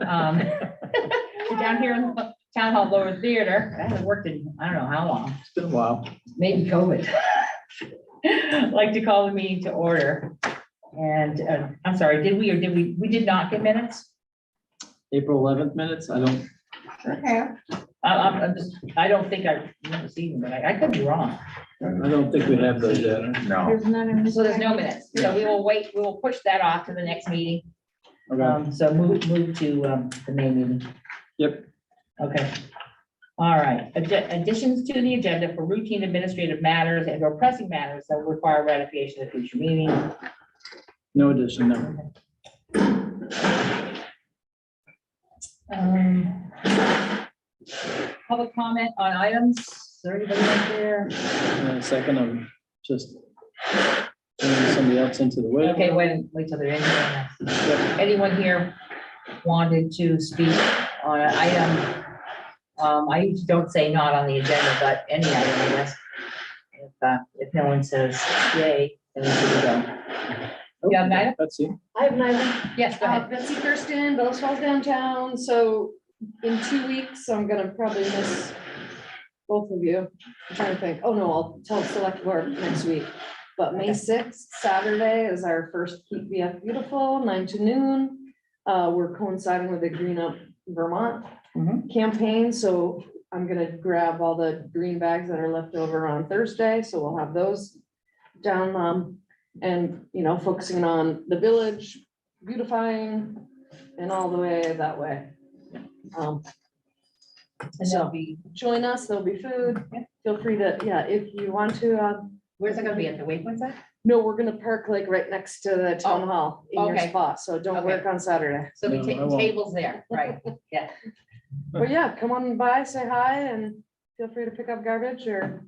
down here in the Town Hall Lower Theater. I haven't worked in, I don't know how long, It's been a while. maybe COVID. I'd like to call the meeting to order. And I'm sorry, did we did not get minutes? April 11th minutes, I don't, Okay. I don't think I've never seen them, but I could be wrong. I don't think we have those yet. No. There's none in this. So there's no minutes. So we will wait, we will push that off to the next meeting. Okay, So move to the main meeting. yep, Okay. All right. Additions to the agenda for routine administrative matters and or pressing matters that require ratification at future meeting. no addition, no. Public comment on items. Is there anybody out there? Second, I'm just bringing somebody else into the way. Okay, wait till they're in here. Anyone here wanted to speak on an item? I usually don't say not on the agenda, but any item, I guess. If no one says yay, then we should go. You have an item? Let's see. I have an item. Yes, go ahead. Betsy Kirsten, Bellows Falls downtown, so in 2 weeks, I'm gonna probably miss both of you. I'm trying to think, oh no, I'll tell select board next week. But May 6th, Saturday is our first Keep VF Beautiful, 9 to noon. We're coinciding with the Green Up Vermont campaign, so I'm gonna grab all the green bags that are left over on Thursday, so we'll have those down, and, you know, focusing on the village, beautifying, and all the way that way. And there'll be, Join us, there'll be food, feel free to, yeah, if you want to, where's it gonna be, at the Waypoint site? no, we're gonna park like right next to the town hall in your okay. spot, so don't Okay. work on Saturday. So we No, take I won't. tables there, right? Yeah. But yeah, come on by, say hi, and feel free to pick up garbage or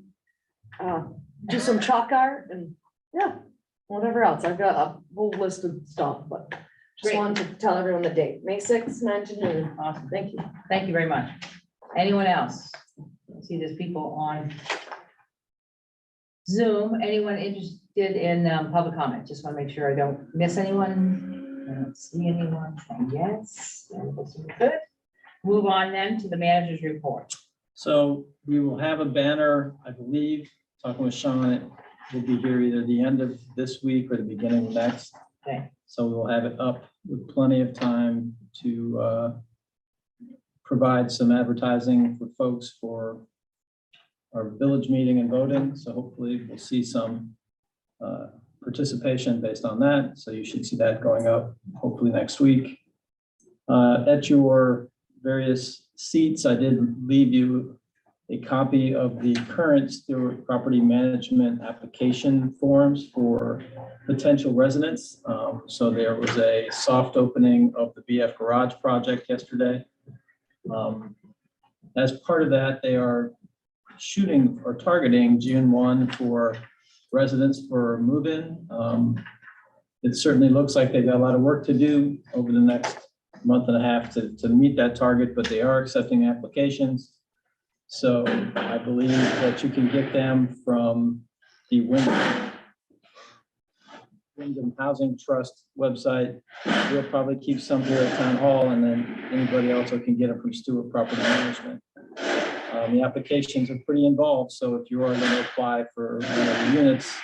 do some chalk art and, yeah, whatever else. I've got a whole list of stuff, but just Great. wanted to tell everyone the date, May 6th, 9 to noon. Awesome. Thank you. Thank you very much. Anyone else? I see there's people on Zoom. Anyone interested in public comment? Just want to make sure I don't miss anyone. I don't see anyone saying yes. Good. Move on then to the manager's report. So we will have a banner, I believe, talking with Sean, it will be here either the end of this week or the beginning of next. Okay. So we'll have it up with plenty of time to provide some advertising for folks for our village meeting and voting. So hopefully we'll see some participation based on that. So you should see that going up hopefully next week. At your various seats, I did leave you a copy of the current Stewart property management application forms for potential residents. So there was a soft opening of the BF Garage project yesterday. As part of that, they are shooting or targeting June 1 for residents for move-in. It certainly looks like they've got a lot of work to do over the next month and a half to meet that target, but they are accepting applications. So I believe that you can get them from the Wyndham Housing Trust website. We'll probably keep some here at Town Hall, and then anybody else can get them from Stewart Property Management. The applications are pretty involved, so if you are going to apply for one of the units,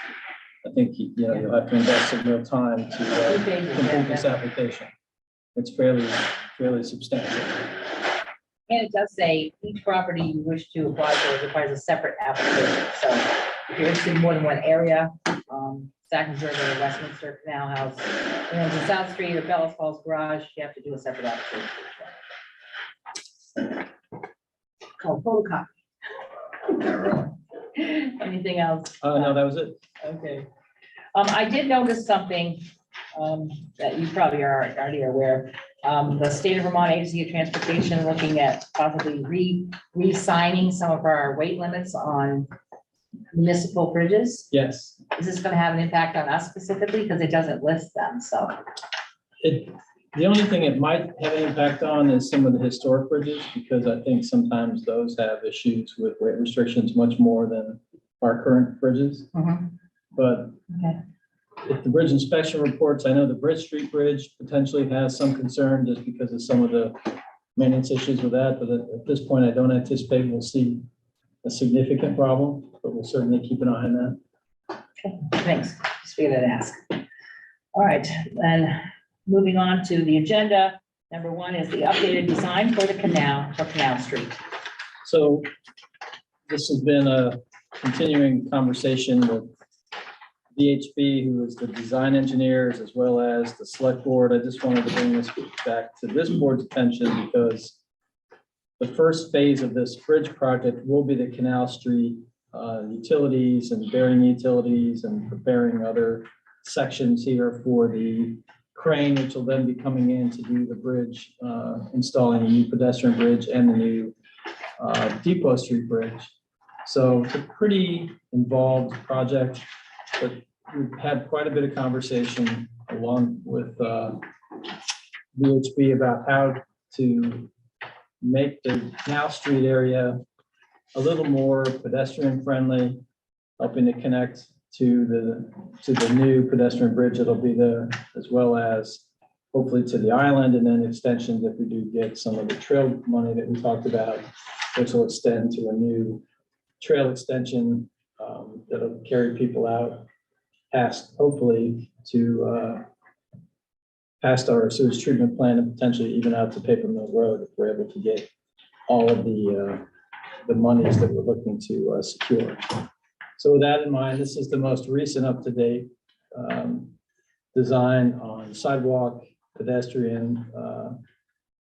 I think you'll have to invest some real time to complete this application. It's fairly substantial. And it does say each property you wish to apply for requires a separate application. So if you're interested in more than one area, Sackensburg or Westminster Canal House, and the South Street or Bellows Falls Garage, you have to do a separate application. Called photocopy. Anything else? No, that was it. Okay. I did notice something that you probably are already aware of. The State of Vermont Agency of Transportation looking at possibly re-signing some of our weight limits on municipal bridges. Yes. Is this going to have an impact on us specifically? Because it doesn't list them, so. The only thing it might have an impact on is some of the historic bridges, because I think sometimes those have issues with weight restrictions much more than our current bridges. But Okay. If the bridge inspection reports, I know the Bridge Street Bridge potentially has some concern just because of some of the maintenance issues with that, but at this point, I don't anticipate we'll see a significant problem, but we'll certainly keep an eye on that. Okay, thanks. Just figured I'd ask. All right, then moving on to the agenda. Number 1 is the updated design for the canal, for Canal Street. So this has been a continuing conversation with VHB, who is the design engineers, as well as the select board. I just wanted to bring this back to this board's attention because the first phase of this bridge project will be the Canal Street utilities and burying utilities and preparing other sections here for the crane, which will then be coming in to do the bridge, installing a new pedestrian bridge and the new Depot Street Bridge. So it's a pretty involved project, but we've had quite a bit of conversation along with VHB about how to make the Canal Street area a little more pedestrian friendly, helping to connect to the new pedestrian bridge that'll be there, as well as hopefully to the island, and then extensions if we do get some of the trail money that we talked about, which will extend to a new trail extension that'll carry people out past, hopefully, to past our sewage treatment plant and potentially even out to Paper Mill Road if we're able to get all of the monies that we're looking to secure. So with that in mind, this is the most recent up-to-date design on sidewalk, pedestrian,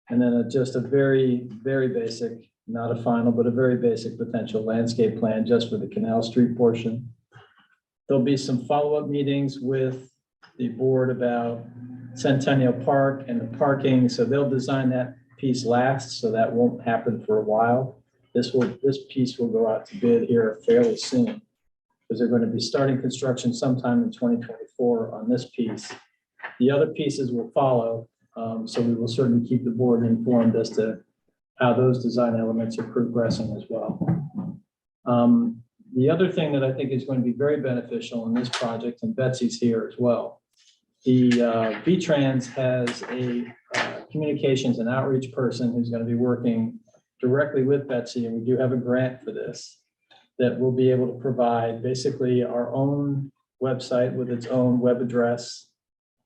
and then just a very, very basic, not a final, but a very basic potential landscape plan just for the Canal Street portion. There'll be some follow-up meetings with the board about Centennial Park and the parking. So they'll design that piece last, so that won't happen for a while. This piece will go out to bid here fairly soon, because they're going to be starting construction sometime in 2024 on this piece. The other pieces will follow, so we will certainly keep the board informed as to how those design elements are progressing as well. The other thing that I think is going to be very beneficial in this project, and Betsy's here as well, the V-Trans has a communications and outreach person who's going to be working directly with Betsy, and we do have a grant for this, that will be able to provide basically our own website with its own web address.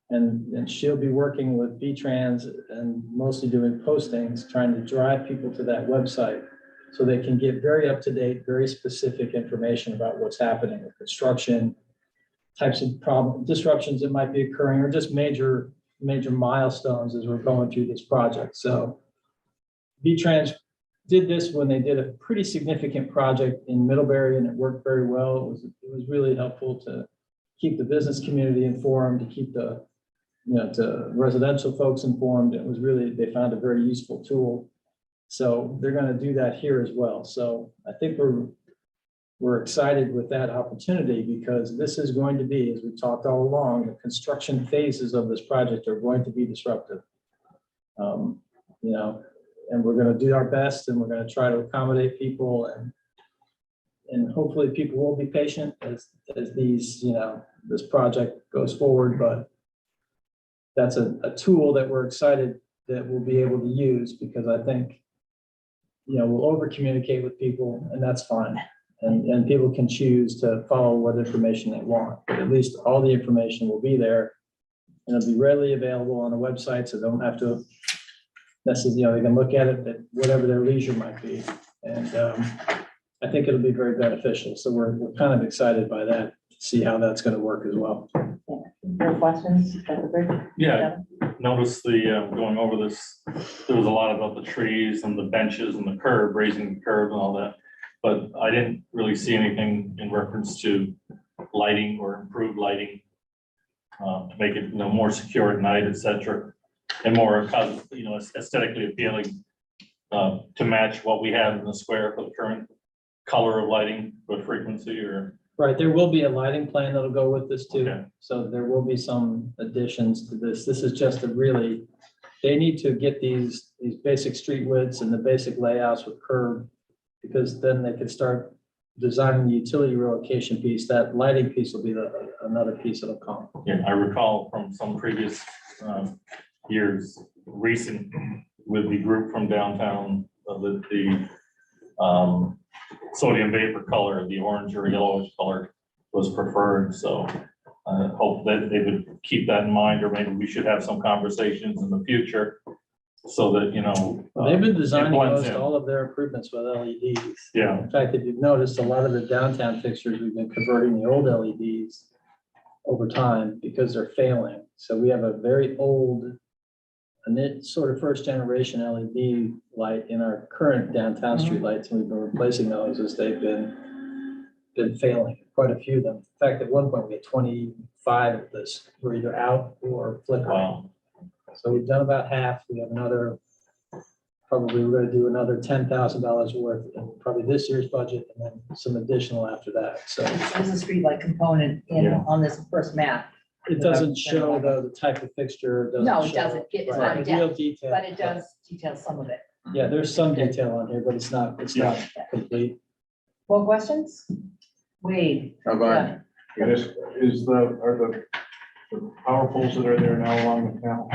And she'll be working with V-Trans and mostly doing postings, trying to drive people to that website so they can get very up-to-date, very specific information about what's happening with construction, types of disruptions that might be occurring, or just major milestones as we're going through this project. So V-Trans did this when they did a pretty significant project in Middlebury, and it worked very well. It was really helpful to keep the business community informed, to keep the to residential folks informed. It was really, they found a very useful tool. So they're going to do that here as well. So I think we're excited with that opportunity, because this is going to be, as we talked all along, the construction phases of this project are going to be disruptive. And we're going to do our best, and we're going to try to accommodate people, and hopefully people will be patient as these, this project goes forward. But that's a tool that we're excited that we'll be able to use, because I think, we'll over communicate with people, and that's fine. And people can choose to follow what information they want, but at least all the information will be there, and it'll be readily available on the website, so they don't have to necessarily, they can look at it at whatever their leisure might be. And I think it'll be very beneficial. So we're kind of excited by that, to see how that's going to work as well. No questions? Dr. Bridge? Yeah, notice the, going over this, there was a lot about the trees and the benches and the curb, raising the curb and all that. But I didn't really see anything in reference to lighting or improved lighting to make it, more secure at night, et cetera, and more, aesthetically appealing to match what we have in the square for the current color of lighting, with frequency or. Right, there will be a lighting plan that'll go with this too. Okay. So there will be some additions to this. This is just they need to get these basic street widths and the basic layouts with curb, because then they can start designing the utility relocation piece. That lighting piece will be another piece that'll come. Yeah, I recall from some previous years, recent with the group from downtown, the sodium vapor color, the orange or yellowish color was preferred. So I hope that they would keep that in mind, or maybe we should have some conversations in the future so that, you know. They've been designing blends most in. all of their improvements with LEDs. Yeah, In fact, if you've noticed, a lot of the downtown fixtures, we've been converting the old LEDs over time because they're failing. So we have a very old, and it's sort of first generation LED light in our current downtown street lights, and we've been replacing those as they've been failing, quite a few of them. In fact, at one point, we had 25 of this were either out or flickering. wow. So we've done about half. We have another, probably we're gonna do another $10,000 worth in probably this year's budget, and then some additional after that. So There's a streetlight component in, Yeah. on this first map, it doesn't show the type of fixture. No, it show- doesn't. It's right, not in the real depth, detail. but it does detail some of it. Yeah, there's some detail on here, but it's not Yeah. complete. More questions? Wade? Oh, go ahead. Are the power poles that are there now along the canal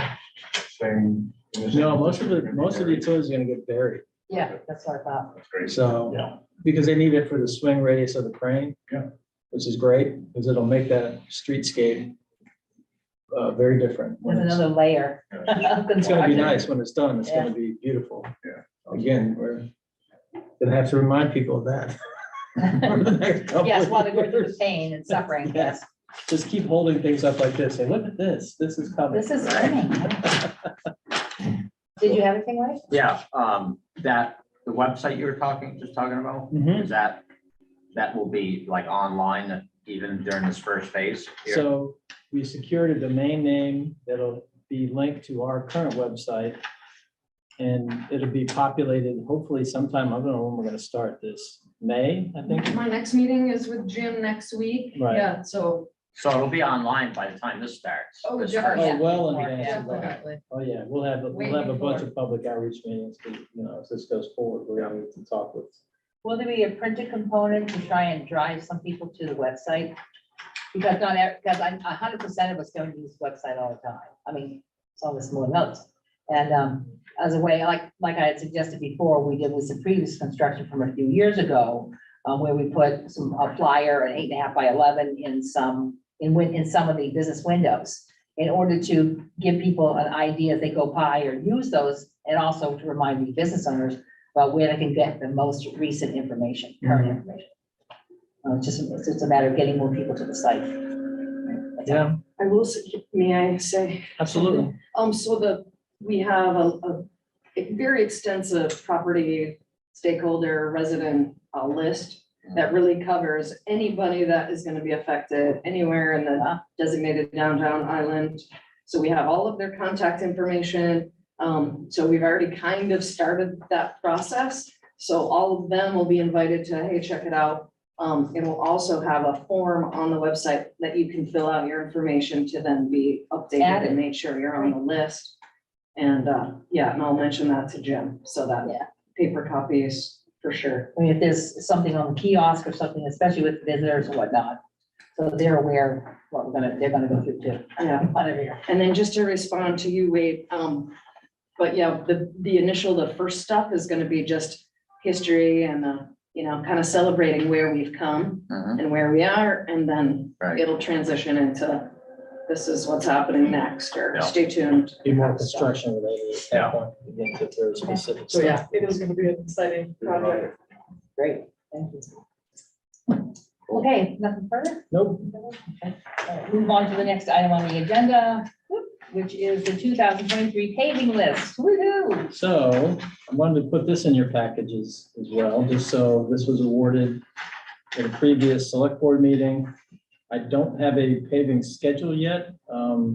same? in the same No, most of the position? utilities are gonna get buried. Yeah, that's what I thought. That's great. So, Yeah. because they need it for the swing radius of the crane. Yeah. Which is great, because it'll make that streetscape very different. when There's it's- another layer. It's gonna be nice when it's done. It's Yeah. gonna be beautiful. Yeah. Again, we're gonna have to remind people of that. over the next couple Yes, of while they're going through the years. pain and suffering, yes. Just keep holding things up like this. Say, look at this. This is coming. This is coming. Did you have anything, Wade? Yeah, that, the website you were just talking about, Mhm. is that will be like online even during this first phase? here? So we secured a domain name that'll be linked to our current website. And it'll be populated hopefully sometime, I don't know when we're gonna start this, May, I think. My next meeting is with Jim next week. Right. Yeah, so, So it'll be online by the time this starts. Oh, this yeah. first- Oh, well in Yeah, advance of that. definitely. Oh, yeah, we'll have a bunch of public outreach meetings, as this goes forward, we're gonna need to talk with. Will there be a printed component to try and drive some people to the website? Because because 100% of us don't use the website all the time. I mean, some of us more than others. And as a way, like I had suggested before, we did with some previous construction from a few years ago, where we put a flyer, an 8.5 by 11 in some of the business windows, in order to give people an idea if they go by or use those, and also to remind the business owners about where they can get the most recent information, current information. It's just a matter of getting more people to the site. That's all. Yeah, I will, may I say? absolutely. So we have a very extensive property stakeholder resident list that really covers anybody that is gonna be affected anywhere in the designated downtown island. So we have all of their contact information. So we've already kind of started that process. So all of them will be invited to, hey, check it out. It will also have a form on the website that you can fill out your information to then be updated Added. and make sure you're on the list. And, yeah, and I'll mention that to Jim, so that Yeah. paper copies for sure. I mean, if there's something on the kiosk or something, especially with visitors or whatnot, so they're aware what they're gonna go through too. Yeah. Whatever here. And then just to respond to you, Wade, but yeah, the initial, the first stuff is gonna be just history and, kind of celebrating where we've come Mhm, and where we are, and then Right. it'll transition into this is what's happening next, or Yeah. stay tuned. Be more construction related at Yeah. that point, we get to very specific So stuff. yeah, it is gonna be an exciting project. Great, thank you. Okay, nothing further? Nope. Okay. Move on to the next item on the agenda, which is the 2023 paving list. Woo-hoo! So I wanted to put this in your packages as well, just so this was awarded at a previous select board meeting. I don't have a paving schedule yet.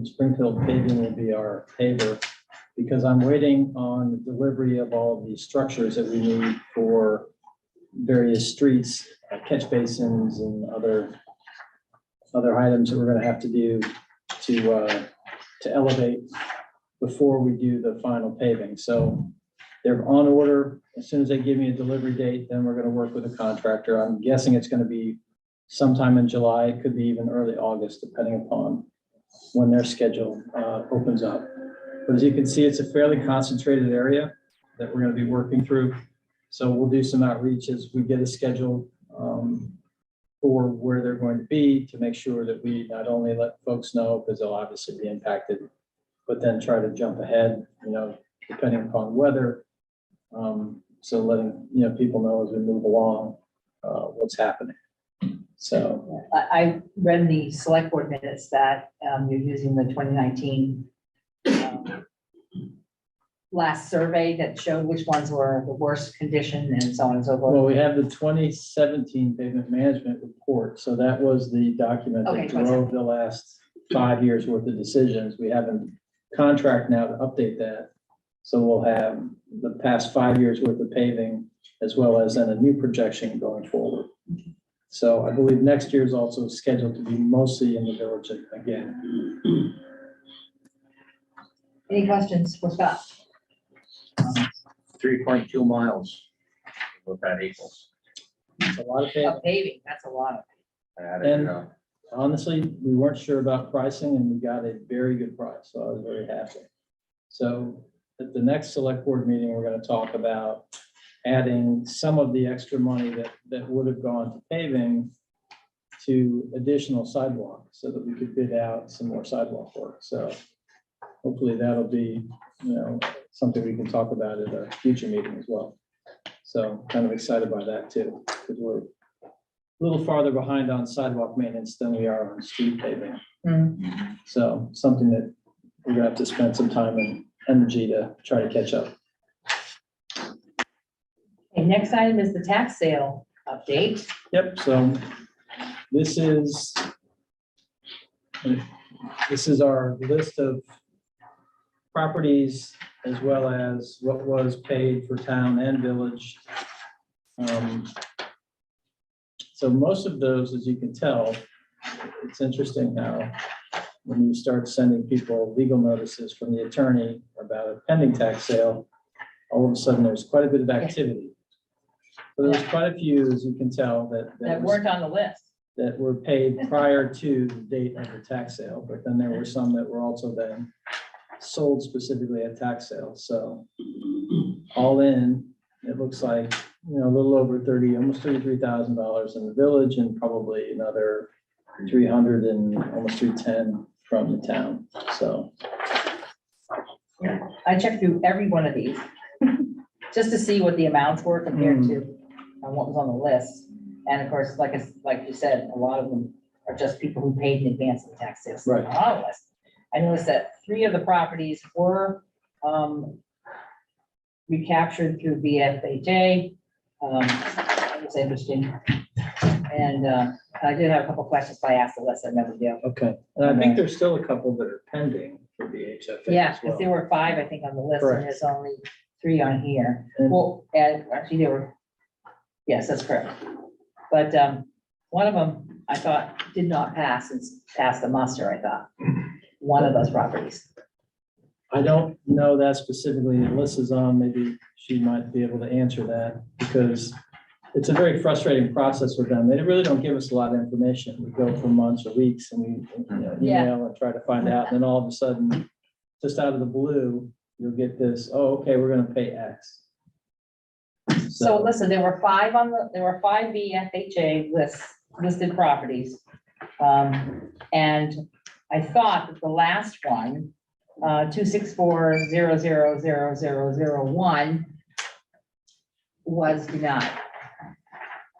Springfield Paving will be our paver, because I'm waiting on the delivery of all of the structures that we need for various streets, catch basins and other items that we're gonna have to do to elevate before we do the final paving. So They're on order. As soon as they give me a delivery date, then we're gonna work with a contractor. I'm guessing it's gonna be sometime in July. It could be even early August, depending upon when their schedule opens up. But as you can see, it's a fairly concentrated area that we're gonna be working through. So we'll do some outreach as we get a schedule for where they're going to be, to make sure that we not only let folks know, because they'll obviously be impacted, but then try to jump ahead, depending upon weather. So letting, people know as we move along, what's happening. So, I read the select board minutes that you're using the 2019 last survey that showed which ones were the worst condition and so on and so well, forth. we have the 2017 pavement management report. So that was the document Okay, that drove the last 5 years worth of decisions. We have a contract now to update that. So we'll have the past 5 years worth of paving, as well as then a new projection going forward. So I believe next year is also scheduled to be mostly in the village again. Any questions for Scott? 3.2 miles. What that equals. It's a lot of paving. Paving, that's a lot of. I don't And- know. Honestly, we weren't sure about pricing and we got a very good price, so I was very happy. So at the next select board meeting, we're gonna talk about adding some of the extra money that would have gone to paving to additional sidewalk, so that we could bid out some more sidewalk work. So hopefully that'll be, something we can talk about at a future meeting as well. So kind of excited by that too, because we're a little farther behind on sidewalk maintenance than we are on street paving. So something that we're gonna have to spend some time and energy to try to catch up. Okay, next item is the tax sale update. Yep, so this is our list of properties, as well as what was paid for town and village. So most of those, as you can tell, it's interesting how when you start sending people legal notices from the attorney about a pending tax sale, all of a sudden there's quite a bit of activity. So there's quite a few, as you can tell, That weren't on the list. that were paid prior to the date of the tax sale, but then there were some that were also then sold specifically at tax sale. So all in, it looks like, a little over almost $33,000 in the village, and probably another 300 and almost 310 from the town. So I checked through every one of these just to see what the amounts were compared to what was on the list. And of course, like you said, a lot of them are just people who paid in advance of the tax sales. Right. On the list. I noticed that 3 of the properties were recaptured through VFHA. That was interesting. And I did have a couple questions, but I asked Alyssa, I never do. okay, and I think there's still a couple that are pending for the HFA. Yeah, as because well. there were 5, I think, on the list, and Correct. there's only 3 on here. And- Well, and actually there were, yes, that's correct. But one of them I thought did not pass the muster, I thought. One of those properties. I don't know that specifically. Alyssa's on, maybe she might be able to answer that, because it's a very frustrating process with them. They really don't give us a lot of information. We go for months or weeks and we Yeah. email and try to find out. And then all of a sudden, just out of the blue, you'll get this, oh, okay, we're gonna pay X. So listen, there were 5 VFHA listed properties. And I thought that the last one, 264000001 was denied.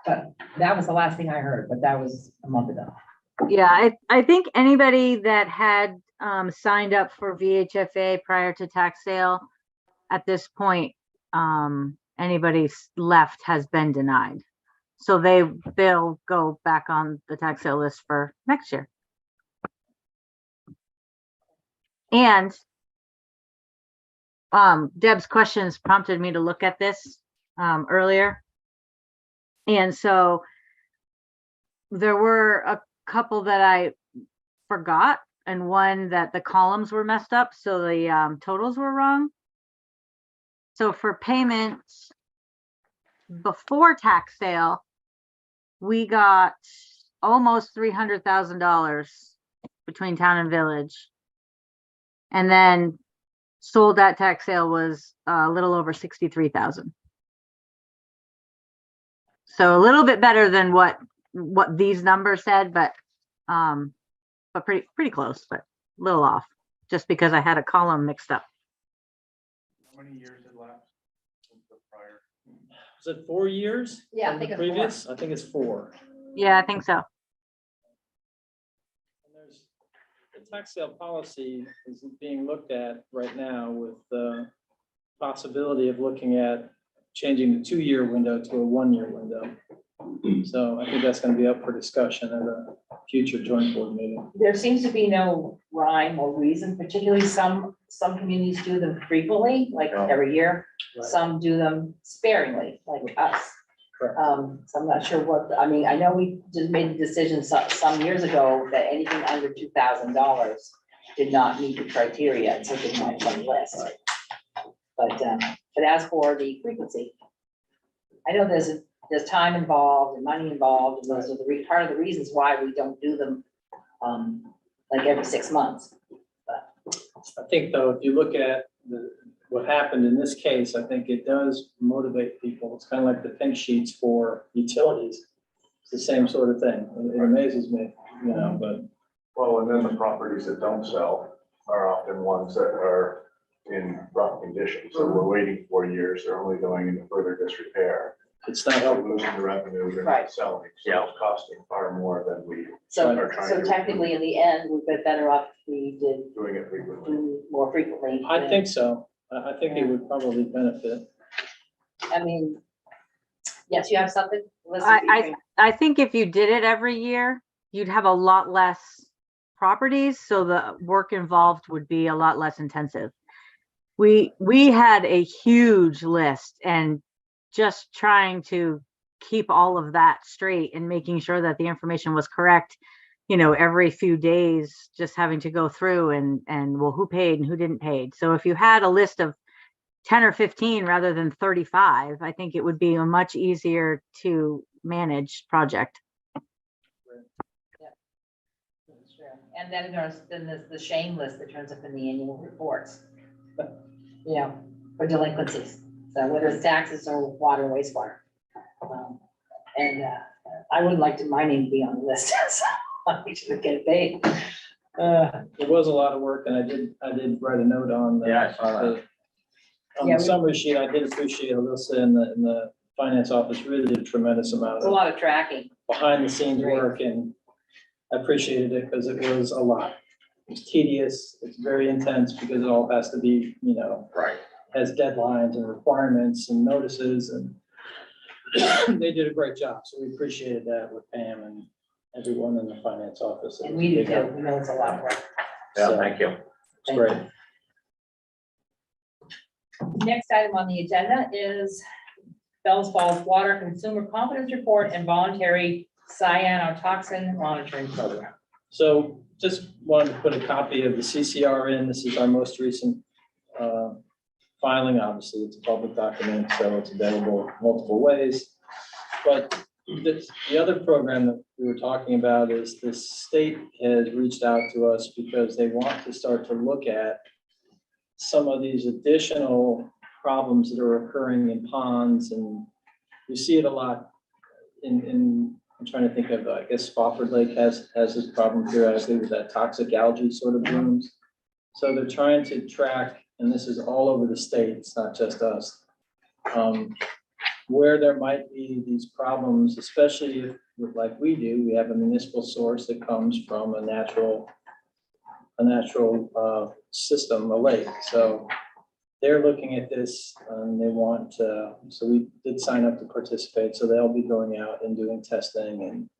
But that was the last thing I heard, but that was a month ago. Yeah, I think anybody that had signed up for VHFA prior to tax sale, at this point, anybody left has been denied. So they'll go back on the tax sale list for next year. And Deb's questions prompted me to look at this earlier. And so there were a couple that I forgot, and one that the columns were messed up, so the totals were wrong. So for payments before tax sale, we got almost $300,000 between town and village. And then sold at tax sale was a little over 63,000. So a little bit better than what these numbers said, but pretty close, but a little off, just because I had a column mixed up. How many years had lapsed since the prior? Was it 4 years? Yeah, I from the think it's 4. previous? I think it's 4. Yeah, I think so. And there's, the tax sale policy is being looked at right now with the possibility of looking at changing the 2-year window to a 1-year window. So I think that's going to be up for discussion at a future joint board meeting. There seems to be no rhyme or reason, particularly some communities do them frequently, like every year. Right. Some do them sparingly, like us. Correct. So I'm not sure what, I mean, I know we just made a decision some years ago that anything under $2,000 did not meet the criteria, and so did not on the list. But as for the frequency, I know there's time involved and money involved, and those are part of the reasons why we don't do them like every 6 months. I think though, if you look at what happened in this case, I think it does motivate people. It's kind of like the pink sheets for utilities. It's the same sort of thing. It amazes me, you know, but. Well, and then the properties that don't sell are often ones that are in rough condition. So we're waiting 4 years. They're only going into further disrepair. It's not helping. Losing the revenue, they're Right. not selling. So Yeah. it's costing far more than we So, are trying so to. technically, in the end, we'd be better off if we did Doing it frequently. do more frequently. I think so. I think it would probably benefit. I mean, yes, you have something? Elizabeth, I think if you did it every year, you'd have a lot less properties, so the work involved would be a lot less intensive. We had a huge list, and just trying to keep all of that straight and making sure that the information was correct, you know, every few days, just having to go through and well, who paid and who didn't pay. So if you had a list of 10 or 15 rather than 35, I think it would be a much easier to manage project. And then there's the shame list that turns up in the annual reports. You know, for delinquencies. So whether it's taxes or water and wastewater. I would like my name to be on the list, so we should get paid. It was a lot of work, and I did write a note on the. Yeah, I saw that. On Yeah, the summary sheet, I did appreciate Alyssa in the finance office really did a tremendous amount It's a of lot of tracking. behind the scenes Great. work, and I appreciated it because it was a lot. It's tedious, it's very intense because it all has to be, you know, Right. has deadlines and requirements and notices, and they did a great job. So we appreciated that with Pam and everyone in the finance office. And we do too. We know it's a lot of work. Yeah, So, thank you. it's great. Next item on the agenda is Bellows Falls Water Consumer Confidence Report and Voluntary Cyanotoxin Monitoring Program. So just wanted to put a copy of the CCR in. This is our most recent filing. Obviously, it's a public document, so it's available multiple ways. But the other program that we were talking about is the state has reached out to us because they want to start to look at some of these additional problems that are occurring in ponds, and you see it a lot in I'm trying to think of, I guess Spofford Lake has this problem periodically with that toxic algae sort of blooms. So they're trying to track, and this is all over the state, it's not just us, where there might be these problems, especially if, like we do, we have a municipal source that comes from a natural system, a lake. So they're looking at this and they want to, so we did sign up to participate. So they'll be going out and doing testing and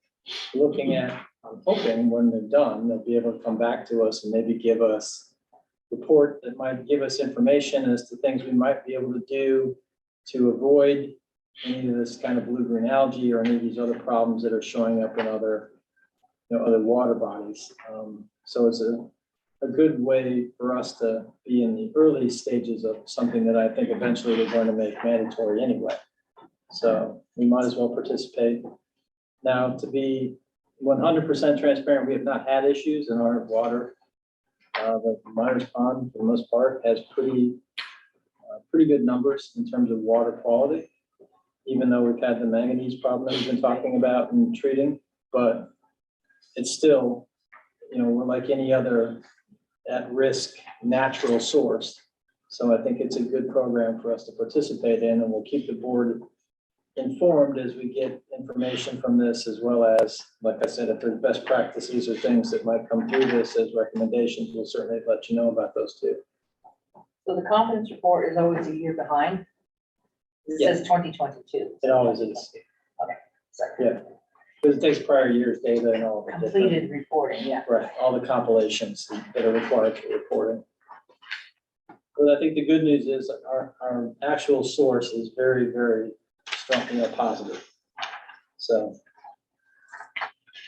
looking at, I'm hoping when they're done, they'll be able to come back to us and maybe give us a report that might give us information as to things we might be able to do to avoid any of this kind of blue-green algae or any of these other problems that are showing up in other, other water bodies. So it's a good way for us to be in the early stages of something that I think eventually we're going to make mandatory anyway. So we might as well participate. Now, to be 100% transparent, we have not had issues in our water. The Myers Pond, for the most part, has pretty good numbers in terms of water quality, even though we've had the manganese problem that we've been talking about and treating, but it's still, we're like any other at-risk natural source. So I think it's a good program for us to participate in, and we'll keep the board informed as we get information from this, as well as, like I said, if there's best practices or things that might come through this as recommendations, we'll certainly let you know about those too. So the confidence report is always a year behind. It Yeah. says 2022. It always is. So Yeah, because it takes prior year's data and all the different, completed reporting, yeah. right, all the compilations that are required for reporting. But I think the good news is our actual source is very, very strong, positive. So,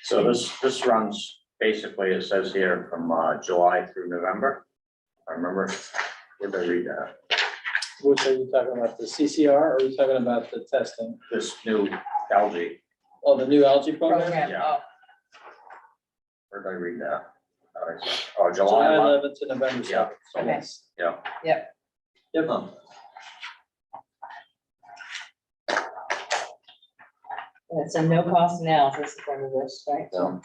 So this runs, basically, it says here from July through November. I remember, where did I read that? which are you talking about, the CCR, or are you talking about the testing? This new algae, Oh, the new algae program? Program, Yeah. oh, where did I read that? Oh, July July 11th. 11th to November Yeah. 7th. So Okay. yes. Yeah. Yep. Yep. and it's a no cost analysis from this, right? So,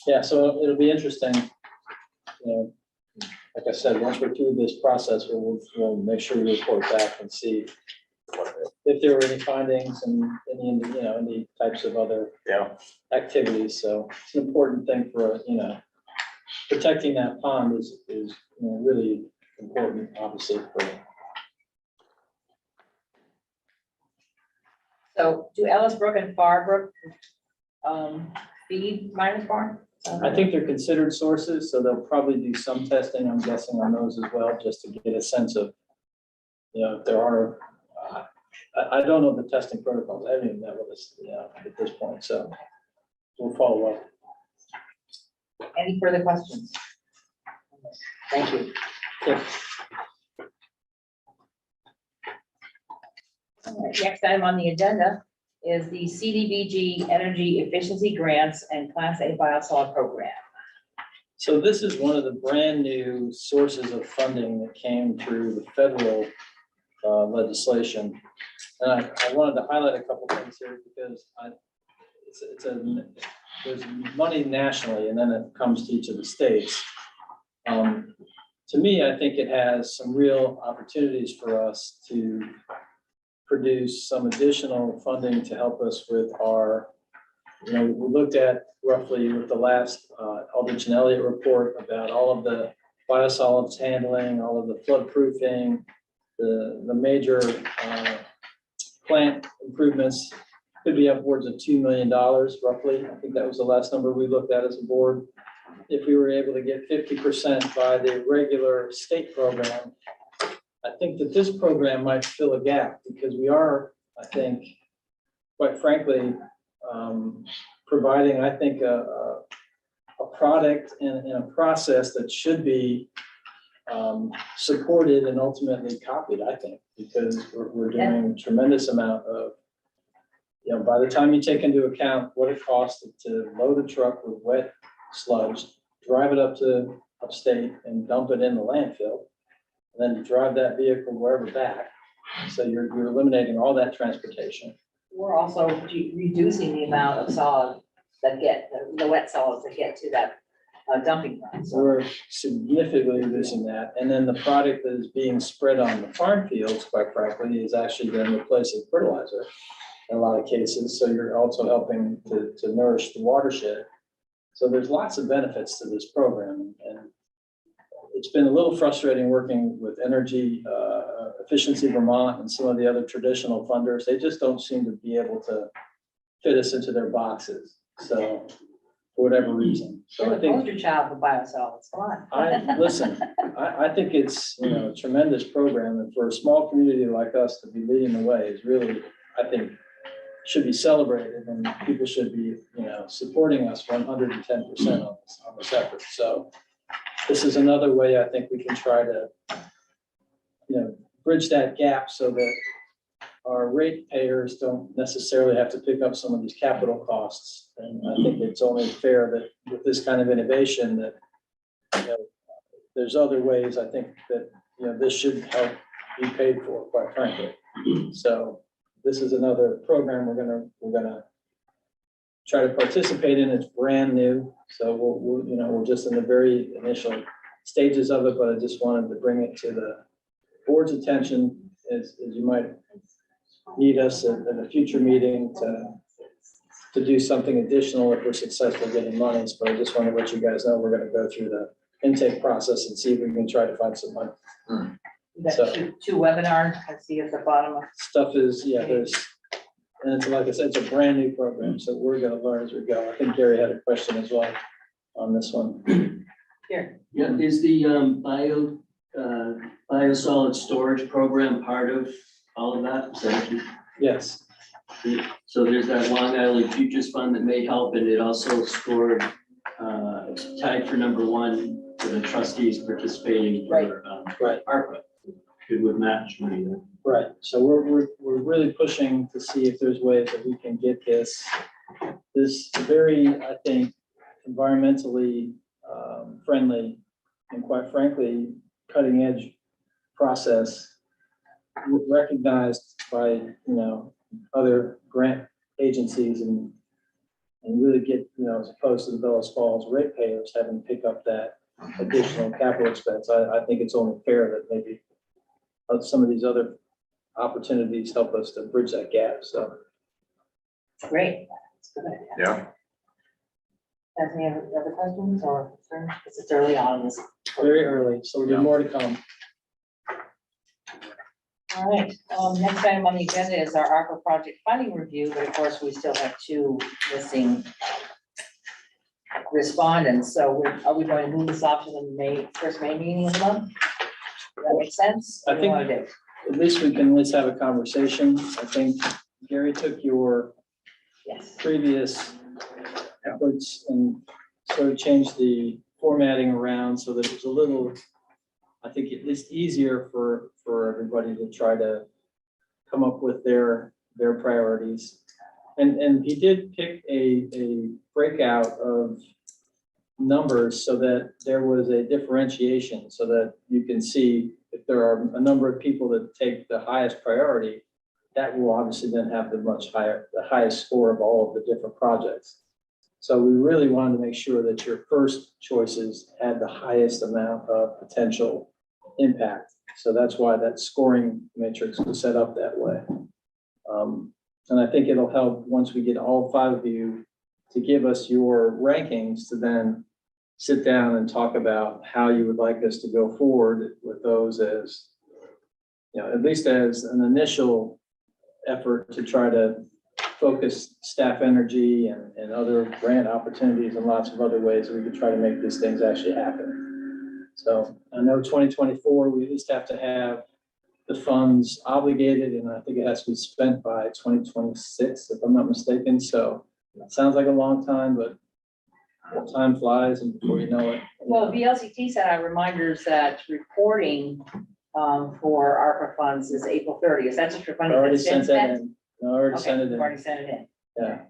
Yeah, so it'll be interesting. Like I said, once we're through this process, we'll make sure we report back and see if there were any findings and any types of other yeah, activities. So it's an important thing for, protecting that pond is really important, obviously, for. So do Ellis Brook and Farbrook feed Miners Barn? I think they're considered sources, so they'll probably do some testing, I'm guessing, on those as well, just to get a sense of, if there are, I don't know the testing protocols, I haven't even met with us, at this point, so we'll follow up. Any further questions? Thank you. Yeah. All right, next item on the agenda is the CDBG Energy Efficiency Grants and Class A Biosolid Program. So this is one of the brand new sources of funding that came through the federal legislation. And I wanted to highlight a couple things here because there's money nationally and then it comes to each of the states. To me, I think it has some real opportunities for us to produce some additional funding to help us with our, we looked at roughly with the last Aldrich and Elliott report about all of the biosolids handling, all of the flood proofing, the major plant improvements could be upwards of $2 million roughly. I think that was the last number we looked at as a board. If we were able to get 50% by the regular state program, I think that this program might fill a gap because we are, I think, quite frankly, providing, I think, a product and a process that should be supported and ultimately copied, I think, because we're doing a tremendous amount of, by the time you take into account what it costs to load a truck with wet sludge, drive it up to upstate and dump it in the landfill, and then drive that vehicle wherever back. So you're eliminating all that transportation. We're also reducing the amount of solids that get, the wet solids that get to that dumping ground. So we're significantly reducing that. And then the product that is being spread on the farm fields, quite frankly, is actually then replacing fertilizer in a lot of cases. So you're also helping to nourish the watershed. So there's lots of benefits to this program. And it's been a little frustrating working with Energy Efficiency Vermont and some of the other traditional funders. They just don't seem to be able to fit us into their boxes. So for whatever reason. So You're I the think poster child for biosolids, come on. listen, I think it's, a tremendous program, and for a small community like us to be leading the way is really, I think, should be celebrated, and people should be, supporting us 110% on this effort. So this is another way I think we can try to, bridge that gap so that our ratepayers don't necessarily have to pick up some of these capital costs. And I think it's only fair that with this kind of innovation that, there's other ways I think that, this should help be paid for, quite frankly. So this is another program we're gonna try to participate in. It's brand new. So we're just in the very initial stages of it, but I just wanted to bring it to the board's attention as you might need us at a future meeting to do something additional if we're successful getting monies. But I just want to let you guys know we're going to go through the intake process and see if we can try to find some money. So- Two webinars, I see at the bottom. Stuff is, there's, and it's like I said, it's a brand new program, so we're going to learn as we go. I think Gary had a question as well on this one. Here, Yeah, is the biosolid storage program part of all of that? Yes, So there's that Long Island Futures Fund that may help, and it also scored, tied for #1 for the trustees participating for right. ARPA. Good with match money there. Right, so we're really pushing to see if there's ways that we can get this very, I think, environmentally friendly and quite frankly, cutting edge process recognized by, other grant agencies and really get, as opposed to the Bellows Falls ratepayers having to pick up that additional capital expense. I think it's only fair that maybe some of these other opportunities help us to bridge that gap, so. great. That's a good idea. Yeah, Has any other questions or concerns? Because it's early on in this. Very early, so we have more to come. All right, next item on the agenda is our ARPA project funding review, but of course, we still have two missing respondents. So are we going to move this off to the first May meeting of the month? Does that make sense? I What do you think- wanna do? At least we can at least have a conversation. I think Gary took your Yes, previous efforts and sort of changed the formatting around so that it was a little, I think, at least easier for everybody to try to come up with their priorities. And he did pick a breakout of numbers so that there was a differentiation so that you can see if there are a number of people that take the highest priority, that will obviously then have the highest score of all of the different projects. So we really wanted to make sure that your first choices had the highest amount of potential impact. So that's why that scoring matrix was set up that way. And I think it'll help once we get all 5 of you to give us your rankings to then sit down and talk about how you would like us to go forward with those as, at least as an initial effort to try to focus staff energy and other grant opportunities and lots of other ways we could try to make these things actually happen. So I know 2024, we at least have to have the funds obligated, and I think it has to be spent by 2026, if I'm not mistaken. So it sounds like a long time, but time flies and before you know it. well, VLCT sent out reminders that reporting for ARPA funds is April 30th. That's just for I funding already that's been sent that spent. in. I already Okay, sent it we've in. already sent it in. Yeah.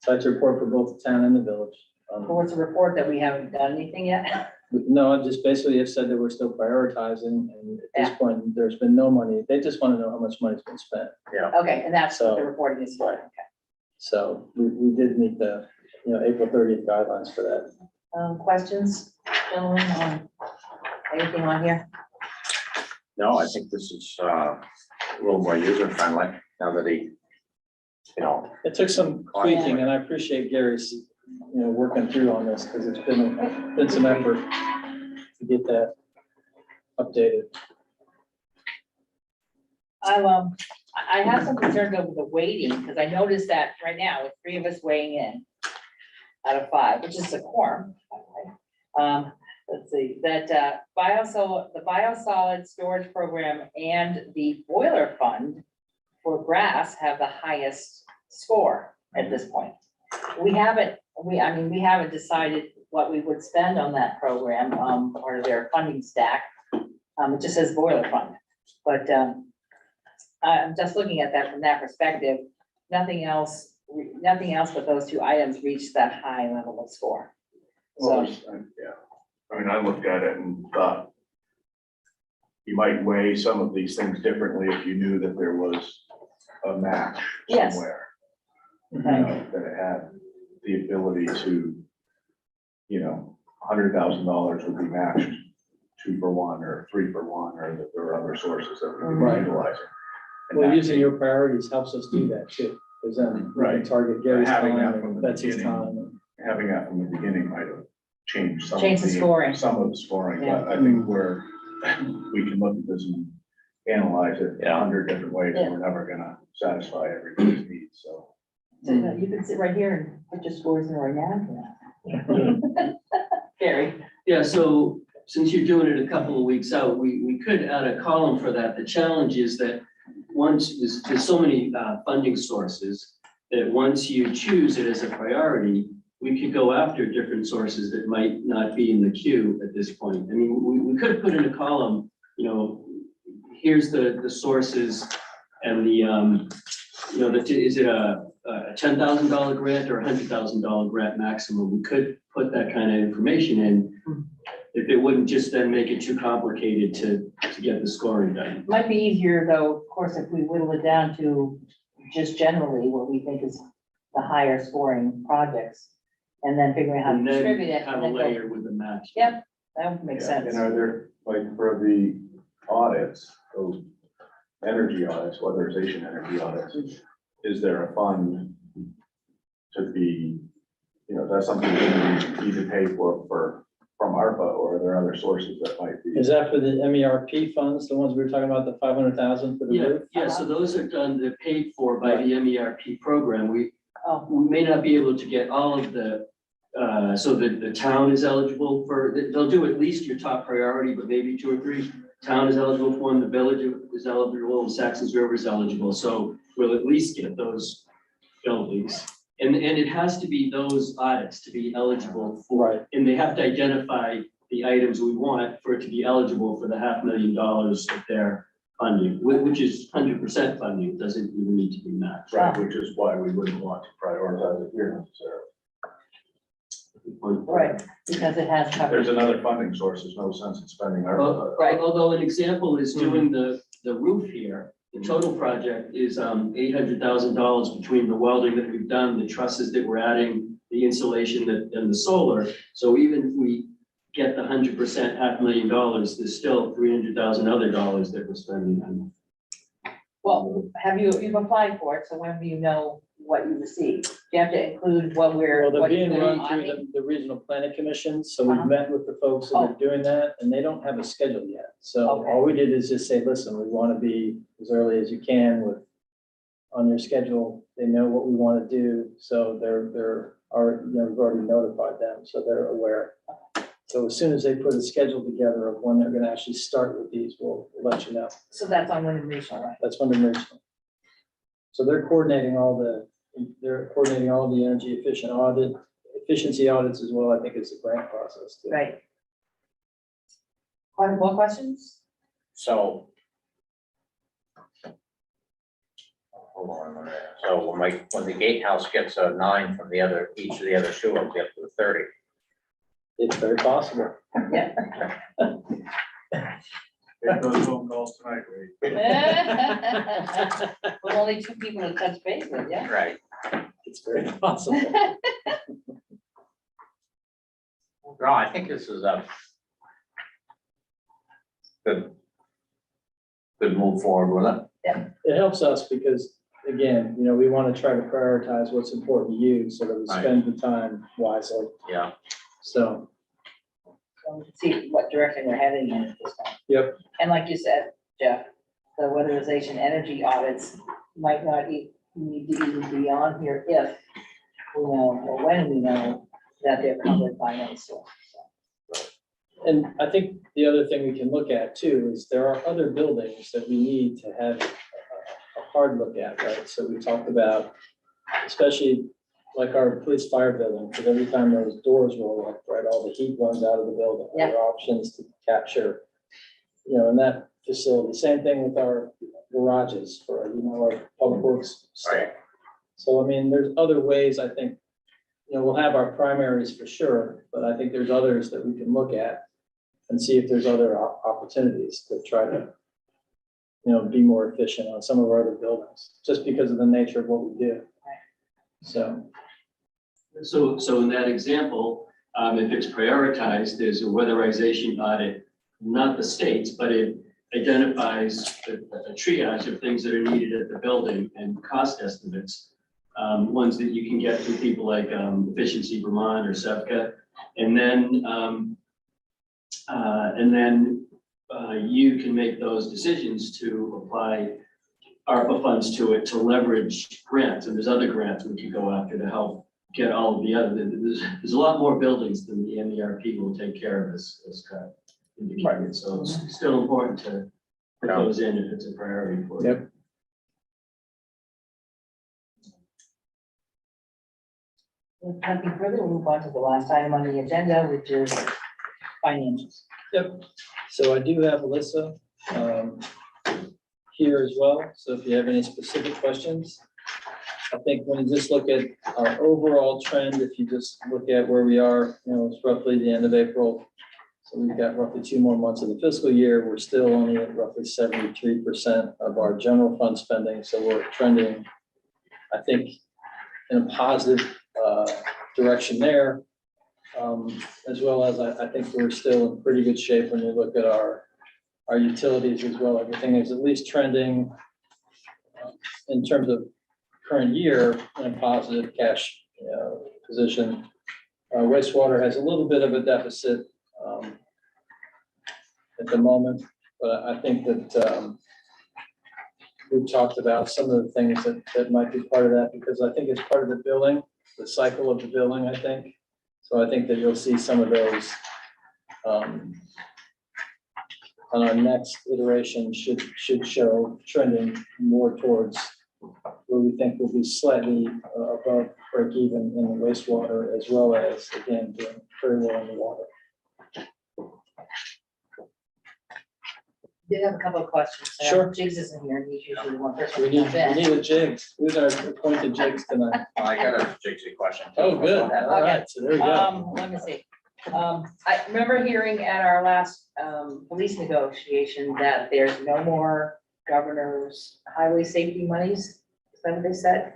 So I have to report for both the town and the village. But what's the report that we haven't done anything yet? No, I just basically have said that we're still prioritizing, and at this Yeah. point, there's been no money. They just want to know how much money's been spent. Okay, and that's what the So- reporting is for. Okay. So we did meet the, April 30th guidelines for that. Questions, gentlemen, on anything on here? no, I think this is a little more user friendly now that he, It took some tweaking, and I appreciate Gary's, working through on this, because it's been some effort to get that updated. I have some concerns over the weighting, because I noticed that right now, with 3 of us weighing in out of 5, which is a quorum. Let's see, that the biosolid storage program and the boiler fund for grass have the highest score at this point. We haven't decided what we would spend on that program, part of their funding stack. It just says boiler fund, but, I'm just looking at that from that perspective. Nothing else but those two items reach that high level of score. Well, So, yeah, I mean, I looked at it and thought you might weigh some of these things differently if you knew that there was a match Yes. somewhere. right, That it had the ability to, $100,000 would be matched 2-for-1 or 3-for-1, or that there are other sources that we could be Right. utilizing. And Well, that- using your priorities helps us do that too, because then we can Right. target Gary's Having that time from and the Betsy's beginning. time. Having that from the beginning might have changed some. Change the scoring. Some of the scoring, Yeah. but I think we can look at this and analyze it Yeah. 100 different ways, and we're never gonna satisfy everybody's needs, so. so you can sit right here and put your scores in right now. Gary, Yeah, so since you're doing it a couple of weeks out, we could add a column for that. The challenge is that once, there's so many funding sources, that once you choose it as a priority, we could go after different sources that might not be in the queue at this point. I mean, we could put in a column, here's the sources and the, is it a $10,000 grant or a $100,000 grant maximum? We could put that kind of information in, if it wouldn't just then make it too complicated to get the scoring done. might be easier though, of course, if we whittle it down to just generally what we think is the higher scoring projects. And then figuring out how to And distribute then it. have and a then go- layer with a match. Yep, that would make Yeah, sense. And are there, like, for the audits, those energy audits, weatherization energy audits, is there a fund to be, that's something that we need to pay for from ARPA, or are there other sources that might be? Is that for the MERP funds, the ones we were talking about, the 500,000 for the Yeah, roof? yeah, so those are done, they're paid for by the MERP program. We Oh, may not be able to get all of the, so the town is eligible for, they'll do at least your top priority, but maybe 2 or 3. Town is eligible for one, the village is eligible, and Saxon's River is eligible, so we'll at least get those buildings. And it has to be those audits to be eligible for, Right. and they have to identify the items we want for it to be eligible for the $500,000 of their funding, which is 100% funding, it doesn't even need to be matched. Right, which is why we wouldn't want to prioritize it here necessarily. right, because it has There's coverage. another funding source, there's no sense in spending ARPA. Right. Although an example is doing the roof here, the total project is $800,000 between the welding that we've done, the trusses that we're adding, the insulation and the solar. So even if we get the 100% $500,000, there's still $300,000 other dollars that we're spending on. Well, you've applied for it, so when do you know what you received? You have to include what we're. Well, they're what being you're run through auditing? the regional planning commission, so we've Uh-huh. met with the folks that are doing that, and they don't have a schedule yet. So Okay. all we did is just say, listen, we want to be as early as you can with, on your schedule. They know what we want to do, so they're already, we've already notified them, so they're aware. So as soon as they put a schedule together of when they're going to actually start with these, we'll let you know. So that's on Wyndham Regional, right? That's when the regional. So they're coordinating all the energy efficiency audits as well, I think, as the grant process too. Right. More questions? So. Hold on a minute. So when the gatehouse gets a 9 from each of the other two, it'll get to 30. It's very possible. Yeah. Take those phone calls tonight, Wade. With only 2 people to touch base with, yeah? Right. It's very possible. No, I think this is a good move forward with it. It helps us because, again, we want to try to prioritize what's important to you so that we spend the time wisely. Yeah. So, So we can see what direction we're heading in at this time. Yep. And like you said, Jeff, the weatherization energy audits might not need to even be on here if we know, or when we know that they're covered by any source. and I think the other thing we can look at too is there are other buildings that we need to have a hard look at, right? So we talked about especially like our police fire building, because every time those doors roll up, right, all the heat runs out of the building. Yeah. There are options to capture, in that facility. Same thing with our garages for, our public works stuff. Right. So, I mean, there's other ways, I think, we'll have our primaries for sure, but I think there's others that we can look at and see if there's other opportunities to try to, be more efficient on some of our other buildings, just because of the nature of what we do. So, So in that example, if it's prioritized, there's a weatherization audit, not the states, but it identifies a triage of things that are needed at the building and cost estimates. Ones that you can get through people like Efficiency Vermont or Sevka. And then you can make those decisions to apply ARPA funds to it to leverage grants. And there's other grants we could go after to help get all of the other, there's a lot more buildings than the MERP will take care of, as Scott indicated. So it's still important to put those in if it's a priority for you. yep. If nothing further, we'll move on to the last item on the agenda, which is financials. Yep, so I do have Alyssa here as well, so if you have any specific questions. I think when you just look at our overall trend, if you just look at where we are, it's roughly the end of April. So we've got roughly 2 more months of the fiscal year. We're still only at roughly 73% of our general fund spending, so we're trending, I think, in a positive direction there. As well as I think we're still in pretty good shape when you look at our utilities as well. Everything is at least trending in terms of current year in a positive cash position. Wastewater has a little bit of a deficit at the moment, but I think that we've talked about some of the things that might be part of that, because I think it's part of the billing, the cycle of the billing, I think. So I think that you'll see some of those on our next iteration should show trending more towards where we think will be slightly above break even in the wastewater, as well as, again, doing very well in the water. Did have a couple of questions. Sure. Jigs isn't here, he's usually one person We to jump in. need a jigs. Who's our appointed jigs tonight? I got a Jigsy question. Oh, good. All right, so there you go. Let me see. I remember hearing at our last, police negotiation that there's no more governor's highway safety monies. Is that what they said?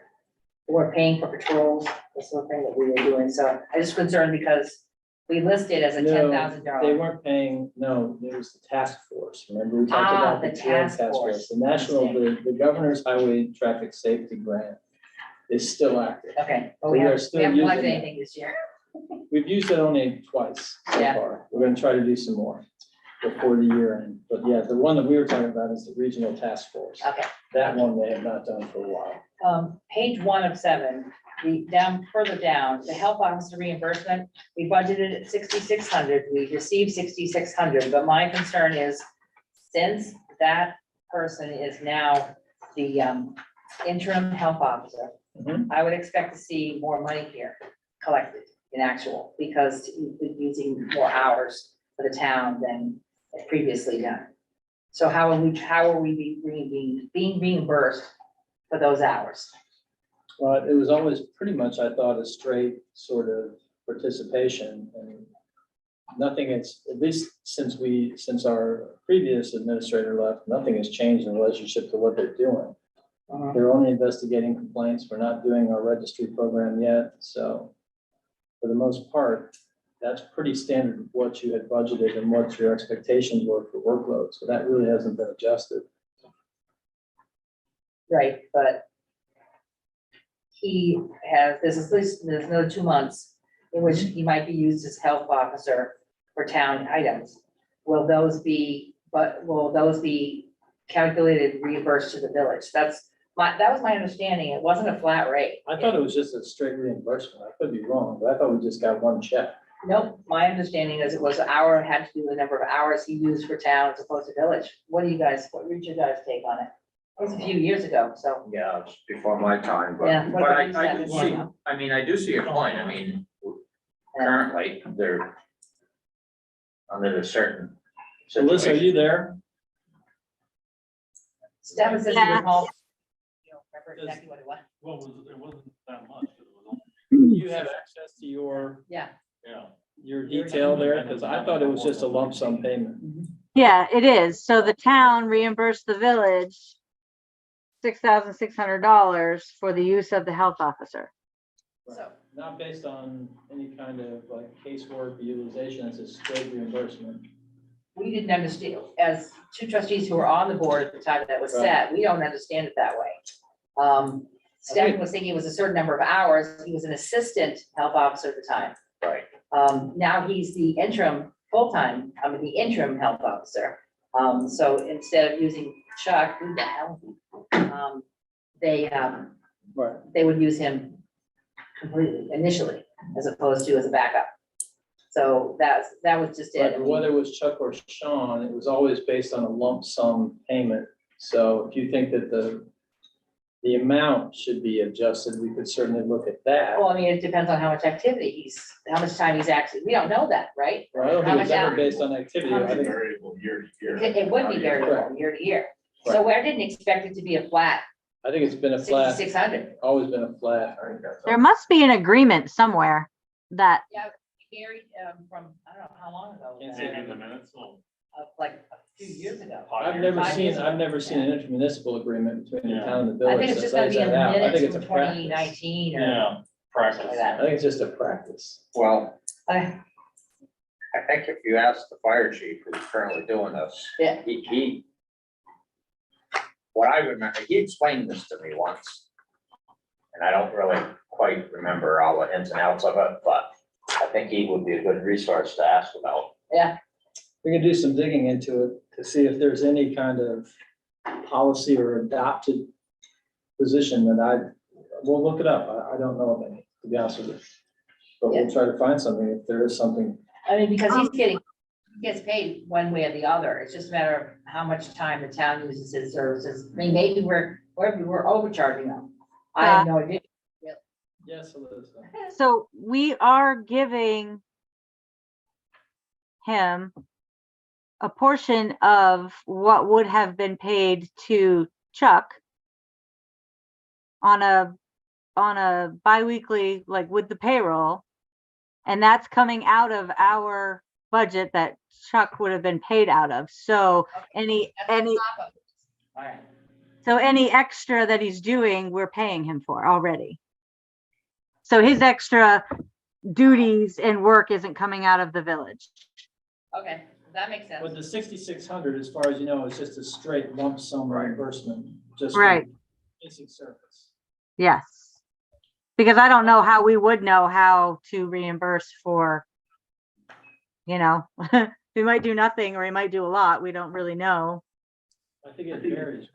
We're paying for patrols, this sort of thing that we were doing. So I just concerned because we listed as a No, $10,000. They weren't paying, no, it was the task force. Remember, we talked Ah, about the the drug task force. The national, the governor's highway traffic safety grant is still active. Okay, but So we we are haven't still collected using it. anything this year. We've used it only twice so Yeah. far. We're gonna try to do some more before the year end. But yeah, the one that we were talking about is the regional task force. Okay. That one they have not done for a while. Page 1 of 7, further down, the health officer reimbursement, we budgeted at 6,600, we received 6,600, but my concern is, since that person is now the interim health officer, Mhm. I would expect to see more money here collected in actual, because we've been using more hours for the town than previously done. So how are we being reimbursed for those hours? It was always pretty much, I thought, a straight sort of participation, and nothing is, at least since our previous administrator left, nothing has changed in relationship to what they're doing. They're only investigating complaints. We're not doing our registry program yet, so for the most part, that's pretty standard what you had budgeted and what your expectations were for workload, so that really hasn't been adjusted. Right, but he has, there's another 2 months in which he might be used as health officer for town items. Will those be calculated, reimbursed to the village? That was my understanding. It wasn't a flat rate. I thought it was just a straight reimbursement. I could be wrong, but I thought we just got one check. Nope, my understanding is it was had to do the number of hours he used for town as opposed to village. What was your guys' take on it? was a few years ago, so. Yeah, it's before my time, Yeah, but, what but about you, I do Seth? see, I mean, I do see your point. I mean, currently, they're under a certain Alyssa, are situation. you there? Stefan says he Yeah. was home. You don't remember exactly what it was. Well, it wasn't that much. It was only- You have access to your Yeah. Yeah. detail there, because I thought it was just a lump sum payment. Yeah, it is. So the town reimbursed the village $6,600 for the use of the health officer. So, Not based on any kind of like casework utilization, it's a straight reimbursement. we didn't understand, as two trustees who were on the board at the time that was set, we don't understand it that way. Stefan was thinking it was a certain number of hours. He was an assistant health officer at the time. Right. Now he's the interim, full-time, the interim health officer. So instead of using Chuck, who the hell? Right. They would use him completely initially, as opposed to as a backup. So that was just it. But whether it was Chuck or Sean, it was always based on a lump sum payment. So if you think that the amount should be adjusted, we could certainly look at that. Well, I mean, it depends on how much activity how much time he's actually, we don't know that, right? Right, I don't How think it's much ever hours? based on activity. How I much think, Variable year to year. It would be variable year to year. So I didn't expect it to be a flat I think it's been a flat, 6,600. always been a flat. I think that's There must be an agreement somewhere that, Gary, from, I don't know how long ago, Can't Maybe in the minutes. Well, like a few years ago. I've never 5 seen, years ago. I've never seen an intermunicipal agreement between the Yeah. town and the I village. think it's that just gonna lays be in that the out. I think minutes it's a from practice. 2019 or Yeah, something practice. like I that. think it's just a practice. Well, I- I think if you ask the fire chief who's currently doing this, Yeah. what I remember, he explained this to me once. And I don't really quite remember all the ins and outs of it, but I think he would be a good resource to ask about. We can do some digging into it to see if there's any kind of policy or adopted position that we'll look it up. I don't know of any, to be honest with you. But we'll try to find something if there is something. I mean, because he gets paid one way or the other. It's just a matter of how much time the town uses his services. I mean, maybe we're overcharging them. I have no idea. Yes, Elizabeth. so we are giving him a portion of what would have been paid to Chuck on a biweekly, like with the payroll. And that's coming out of our budget that Chuck would have been paid out of. So any All right. So any extra that he's doing, we're paying him for already. So his extra duties and work isn't coming out of the village. Okay, that makes sense. But the 6,600, as far as you know, is just a straight lump sum reimbursement, just. for Right. Basic service. Yes. Because I don't know how we would know how to reimburse for, we might do nothing or we might do a lot. We don't really know. I think it varies,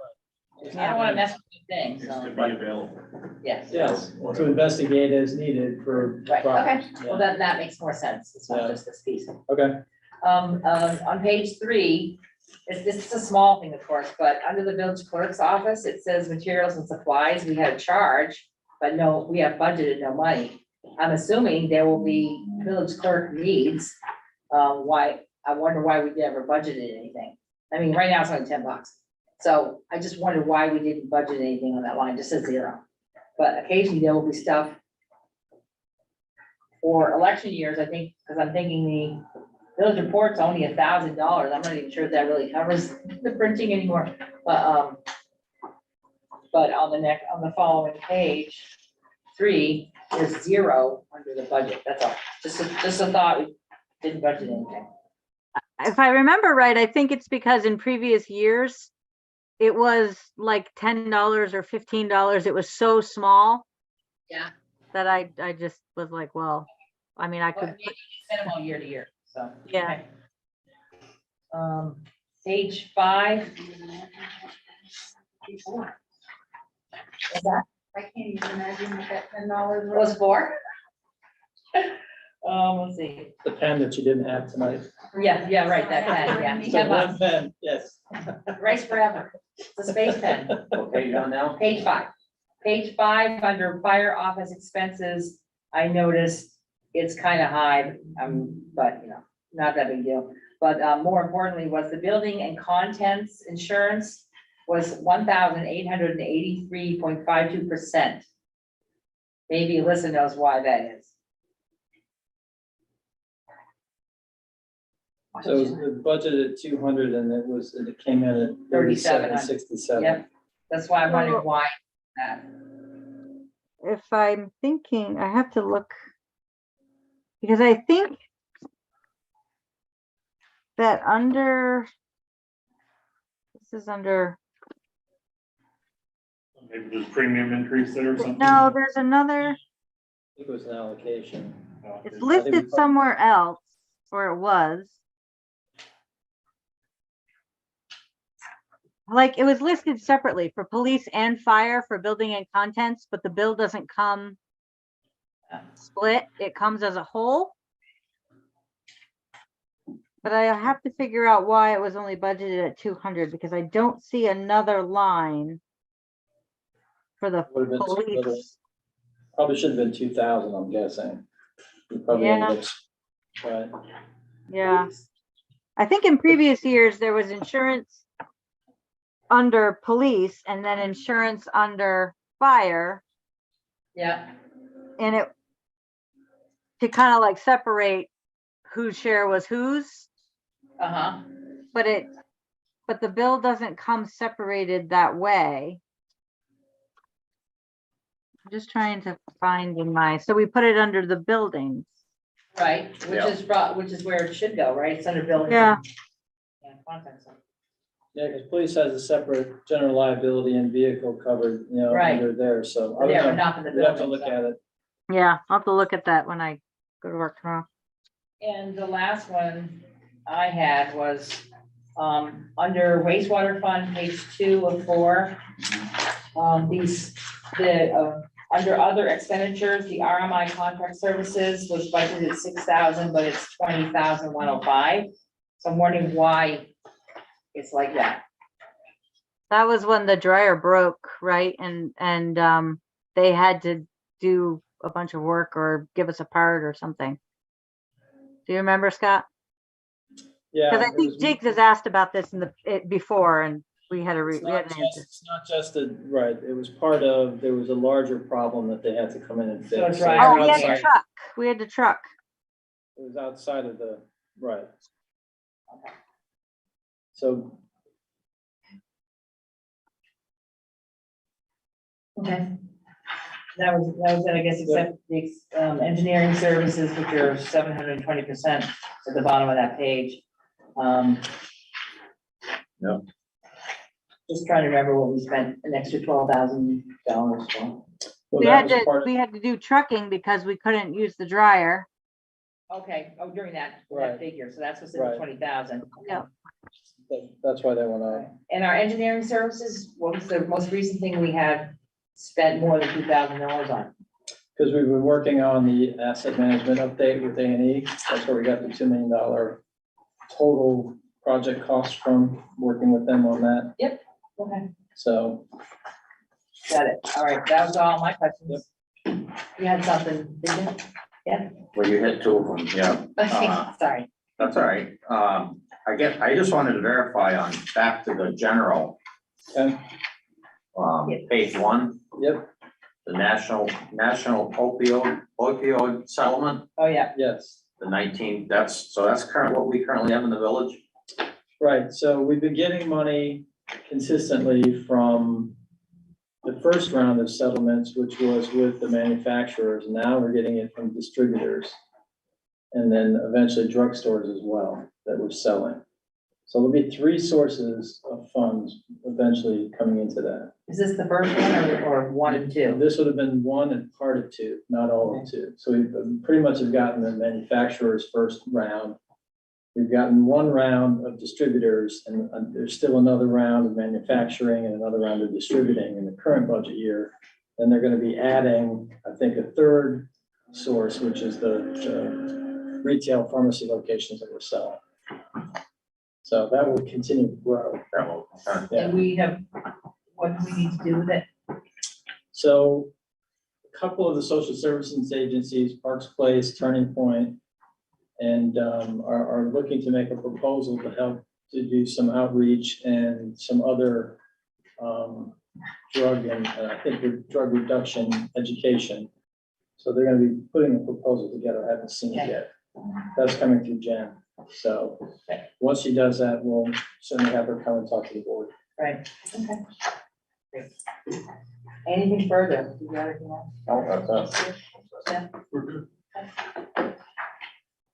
I don't wanna mess with the thing, Needs so, to be available. yes. yes, to investigate as needed for. Right, okay, problems. well, that makes more sense. It's not Yeah. just this piece. Okay, On page 3, this is a small thing, of course, but under the village clerk's office, it says materials and supplies, we had a charge, but no, we have budgeted no money. I'm assuming there will be village clerk needs. I wonder why we never budgeted anything. I mean, right now it's only $10. So I just wondered why we didn't budget anything on that line, just says 0. But occasionally there will be stuff for election years, I think, because I'm thinking the village report's only $1,000. I'm not even sure if that really covers the printing anymore, but on the following page, 3, there's 0 under the budget, that's all. Just a thought, we didn't budget anything. If I remember right, I think it's because in previous years, it was like $10 or $15. It was so small. Yeah. That I just was like, well, I mean, I But could, maybe you spend them all year to year, so. Yeah. okay. Page 5. What's that? I can't even imagine what that $10 Was for? Let's see. the pen that you didn't have tonight. Yeah, right, that pen, yeah. So one pen, yes. Race forever. It's a space pen. What page on now? Page 5. Page 5, under fire office expenses, I noticed it's kind of high, but not that big deal. But more importantly, was the building and contents insurance was 1,883.52%. Maybe Alyssa knows why that is. So it was budgeted at 200 and it came in at 3767. Yep, that's why I'm wondering why that. If I'm thinking, I have to look. Because I think that this is under, Maybe there's premium increase there or something. no, there's another, I think it was an allocation. it's listed somewhere else, or it was. Like, it was listed separately for police and fire for building and contents, but the bill doesn't come split, it comes as a whole. But I have to figure out why it was only budgeted at 200, because I don't see another line for the Would have been police. Probably should have been 2,000, I'm guessing. You probably ended up- Right. Yeah. I think in previous years, there was insurance under police and then insurance under fire, Yeah, and it to kind of like separate whose share was whose, uh-huh. but the bill doesn't come separated that way. I'm just trying to find so we put it under the buildings. Right, which is where it should go, right? It's under building. Yeah. Yeah, contents. Yeah, because police has a separate general liability and vehicle covered, Right. under there, so. I There, don't but know. not in the We'd have to building. look so. at it. Yeah, I'll have to look at that when I go to work tomorrow. And the last one I had was, under wastewater fund, page 2 of 4. Under other expenditures, the RMI contract services was budgeted 6,000, but it's 20,105. So I'm wondering why it's like that. That was when the dryer broke, right? And they had to do a bunch of work or give us a part or something. Do you remember, Scott? Yeah. Because I it think was- Jake has asked about this before, and we had It's we had not an answer. just, it's not just right, it was there was a larger problem that they had to come in and So fix. it's right. Oh, we had outside- the truck. We had the truck. It was outside of right. So, Okay. That was it, I guess, except the engineering services, which are 720% at the bottom of that page. Yep. Just trying to remember what we spent an extra $12,000 for. well, that was part, We had to do trucking because we couldn't use the dryer. Okay, during that Right. figure, so that's what's in the Right. 20,000. Yeah. that's why they went up. And our engineering services, what was the most recent thing we had spent more than $2,000 on? Because we've been working on the asset management update with A&E. That's where we got the $2 million total project cost from working with them on that. Okay, So, got it. All right, that was all my questions. You had something, didn't you? Well, you hit 2 of them, yeah. Sorry. That's all right. I just wanted to verify on, back to the general, okay, page 1, yep, the national opioid settlement, Oh, yeah. yes. the 19, that's current, what we currently have in the village. Right, so we've been getting money consistently from the first round of settlements, which was with the manufacturers. Now we're getting it from distributors. And then eventually drugstores as well that we're selling. So there'll be 3 sources of funds eventually coming into that. Is this the first one or 1 and 2? This would have been 1 and part of 2, not all of 2. So we've pretty much have gotten the manufacturers first round. We've gotten 1 round of distributors and there's still another round of manufacturing and another round of distributing in the current budget year. Then they're going to be adding, I think, a 3rd source, which is the retail pharmacy locations that we're selling. So that will continue to grow. That will, Yeah. And we have, what do we need to do with it? So a couple of the social services agencies, Parks Place, Turning Point, and are looking to make a proposal to help to do some outreach and some other drug and I think drug reduction education. So they're gonna be putting a proposal together. I haven't seen it yet. That's coming through Jen. So once she does that, we'll certainly have her come and talk to the board. Right, okay. Great. Anything further? Do you have anything else? no, that's it. Yeah. We're good.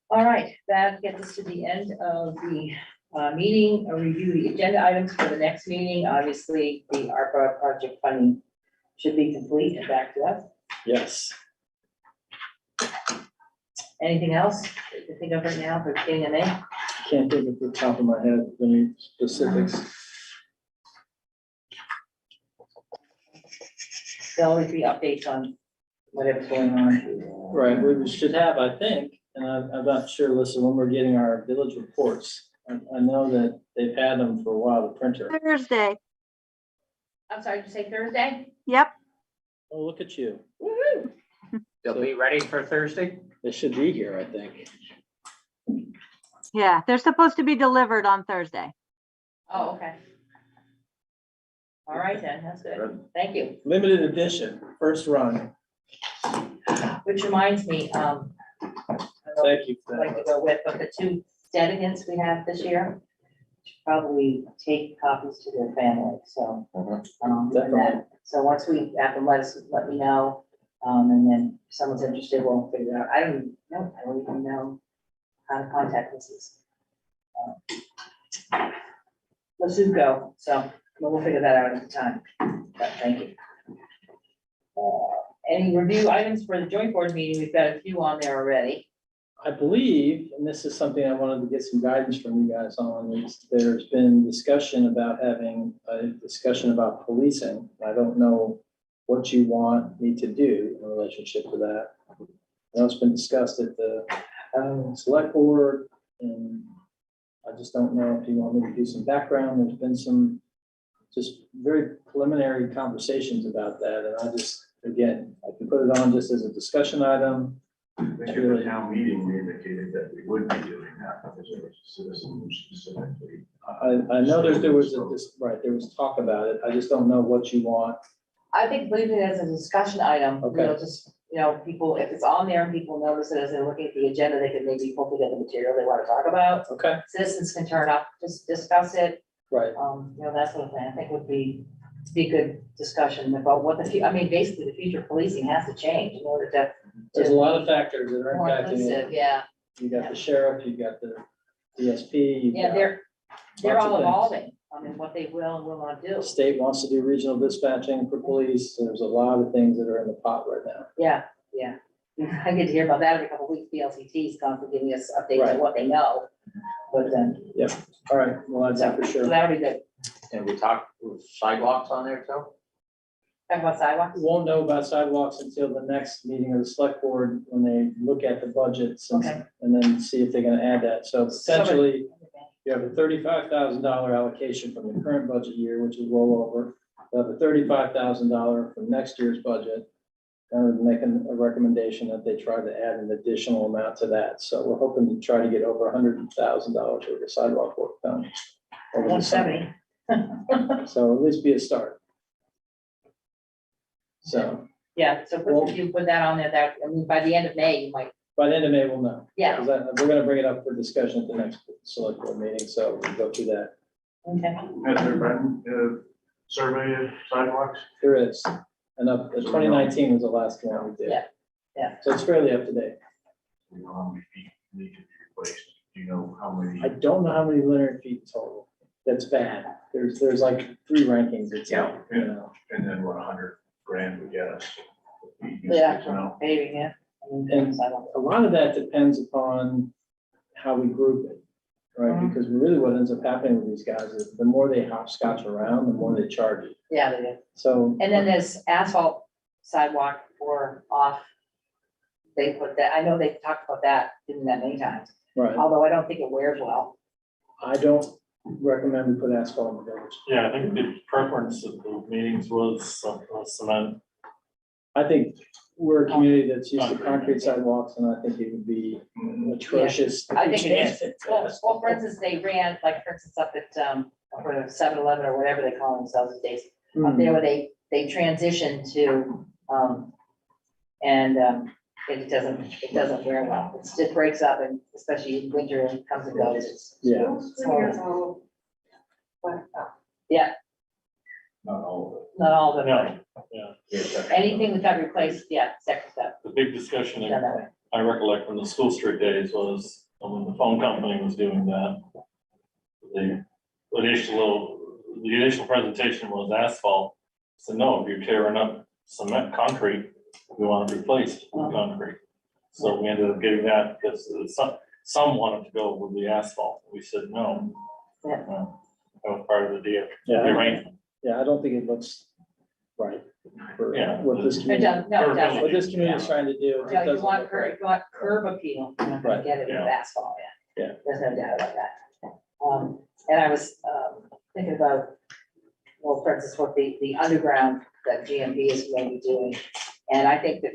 All right, that gets us to the end of the meeting. A review the agenda items for the next meeting. Obviously, the ARPA project funding should be complete and back to us. Yes. Anything else that you think of right now for KMA? Can't think of the top of my head any specifics. There'll always be updates on whatever's going on. Right, we should have, I think, and I'm not sure, listen, when we're getting our village reports. I know that they've had them for a while, the printer. Thursday. I'm sorry, did you say Thursday? Yep. Oh, look at you. Woo-hoo. They'll be ready for Thursday? They should be here, I think. Yeah, they're supposed to be delivered on Thursday. Oh, okay. All right then, that's good. Thank you. Limited edition, first run. Which reminds me, I don't know Thank you for I'd like to that. go with, but the two delegates we have this year should probably take copies to their family, so. And that, so once we have them, let me know, and then if someone's interested, we'll figure it out. I don't even know how to contact Mrs. Lasuko, so we'll figure that out at the time, but thank you. Any review items for the joint board meeting? We've got a few on there already. I believe, and this is something I wanted to get some guidance from you guys on, is there's been discussion about having a discussion about policing. I don't know what you want me to do in relationship to that. I know it's been discussed at the select board, and I just don't know if you want me to do some background. There's been some just very preliminary conversations about that, and I just, again, I can put it on just as a discussion item. I think at the town meeting, we indicated that we would be doing that because there was a citizen who specifically. I know there was there was talk about it. I just don't know what you want. I think leave it as a discussion item, Okay. just, people, if it's on there and people notice it as they're looking at the agenda, they could maybe pull together the material they want to talk about. Okay, Citizens can turn up, just discuss it, right. that sort of thing, I think would be a good discussion about what basically the future of policing has to change in order to. There's a lot of factors that are More impacting inclusive, it. yeah, You got the sheriff, you got the DSP. you yeah, got they're lots of all things. evolving, what they will and will not do, The state wants to do regional dispatching for police. There's a lot of things that are in the pot right now. yeah. I get to hear about that every couple of weeks, the LCT's constantly giving us updates on Right. what they know, but then, All right, well, that's it for so sure. that'll be good. And we talked with sidewalks on there too? Talk about sidewalks. We won't know about sidewalks until the next meeting of the select board when they look at the budgets Okay. and then see if they're gonna add that. So potentially, you have a $35,000 allocation from the current budget year, which is rollover. You have a $35,000 from next year's budget. And we're making a recommendation that they try to add an additional amount to that. So we're hoping to try to get over $100,000 worth of sidewalk work done. over the summer. 170. So at least be a start. So Yeah, so if you put that on there, by the end of May, you might, by the end of May, we'll know. yeah, 'Cause we're gonna bring it up for discussion at the next select board meeting, so we'll go through that. okay. Has there been a survey of sidewalks? There is, and 2019 was the last one we did. Yeah. So it's fairly up to date. We know how many feet need to be replaced. Do you know how many? I don't know how many linear feet total. That's bad. There's like 3 rankings. It's, Yeah. you And then what, 100 grand would get us? Yeah, paving, yeah. And a lot of that depends upon how we group it, right? Mhm. Because really what ends up happening with these guys is the more they hopscotch around, the more they charge you. Yeah, they do. So And then there's asphalt sidewalk or off. They put that, I know they've talked about that, doing that many times, right, although I don't think it wears well. I don't recommend we put asphalt in the village. Yeah, I think the preference of the meetings was cement. I think we're a community that's used to concrete sidewalks, and I think it would be atrocious. if I we think it is. changed Well, for instance, they ran, like, for instance, up at, for 7-Eleven or whatever they call themselves these days. Up Hmm. there where they transitioned to, it doesn't wear well. It breaks up, and especially in winter and it comes and goes. Yeah. Yeah, Not all not all of them. No, yeah, of it. Anything that got replaced, yeah, second step, the big discussion done that way. I recollect from the school street days was when the phone company was doing that. The initial presentation was asphalt. So no, if you're tearing up cement concrete, we want it replaced with concrete. So we ended up getting that because some wanted to go with the asphalt. We said no. Yeah. That was part of the deal. The Yeah, arrangement. yeah, I don't think it looks right for Yeah. what this It community, doesn't, no, it doesn't. what this community is trying to do. It No, you doesn't want look right. curb appeal, you're not gonna Right, get it with yeah. asphalt, yeah. Yeah. There's no doubt about that. And I was, thinking about, well, for instance, what the underground that GMP is going to be doing. And I think that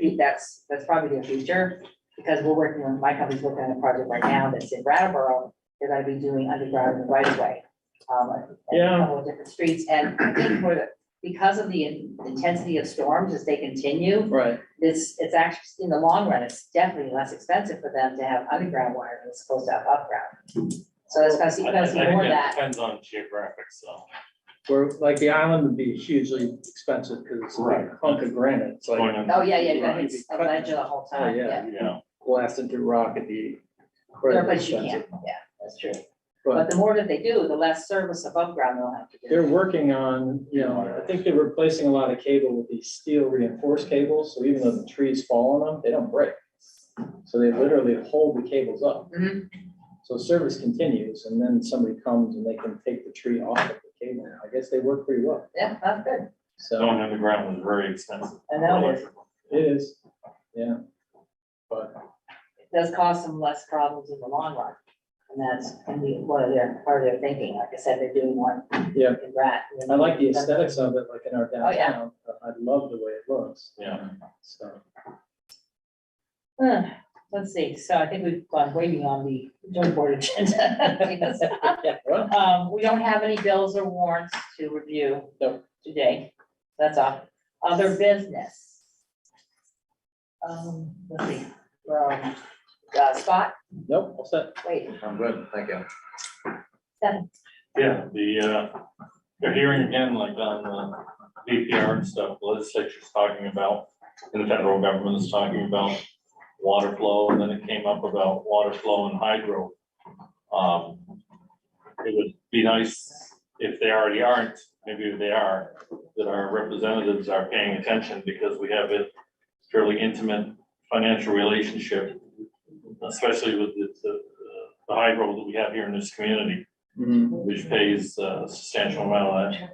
that's probably the future, because we're working on, my company's working on a project right now that's in Brattleboro. They're gonna be doing underground in the right of way. Yeah. A couple of different streets, and I think because of the intensity of storms as they continue, Right, it's actually, in the long run, it's definitely less expensive for them to have underground wiring as opposed to have upground. So it's gonna see, you're I gonna see think more of it that. depends on geographics, so. where, like, the island would be hugely expensive, because it's a big hunk of granite, it's like Going on- Oh, yeah, you're gonna Right. hit a ledge the whole Oh, time, yeah. yeah. Yeah, blasted through rock, it'd be There are incredibly places you expensive. can't, yeah, that's true. But But the more that they do, the less service above ground they'll have to they're do. working on, I think they're replacing a lot of cable with these steel reinforced cables, so even though the trees fall on them, they don't break. So they literally hold the cables up. Mhm. So service continues, and then somebody comes and they can take the tree off of the cable. I guess they work pretty well, Yeah, that's good. so going underground was very expensive. I know it is. it is, yeah. But, It does cause some less problems in the long run. And that's, part of their thinking. Like I said, they're doing one yeah, in Rat. I like the aesthetics of it, like in our Oh, yeah. downtown. I love the way it looks, Yeah, so. Let's see, so I think we've gone way beyond the joint board agenda. Yeah, well, We don't have any bills or warrants to review No. today. That's all. Other business. Let's see, Scott, nope, all set. wait, I'm good, thank you. Stephen, yeah, they're hearing again, like on VPR and stuff, the legislature's talking about, and the federal government is talking about water flow, and then it came up about water flow and hydro. It would be nice if they already aren't, maybe they are, that our representatives are paying attention, because we have a fairly intimate financial relationship, especially with the hydro that we have here in this community, Mhm. which pays a substantial amount of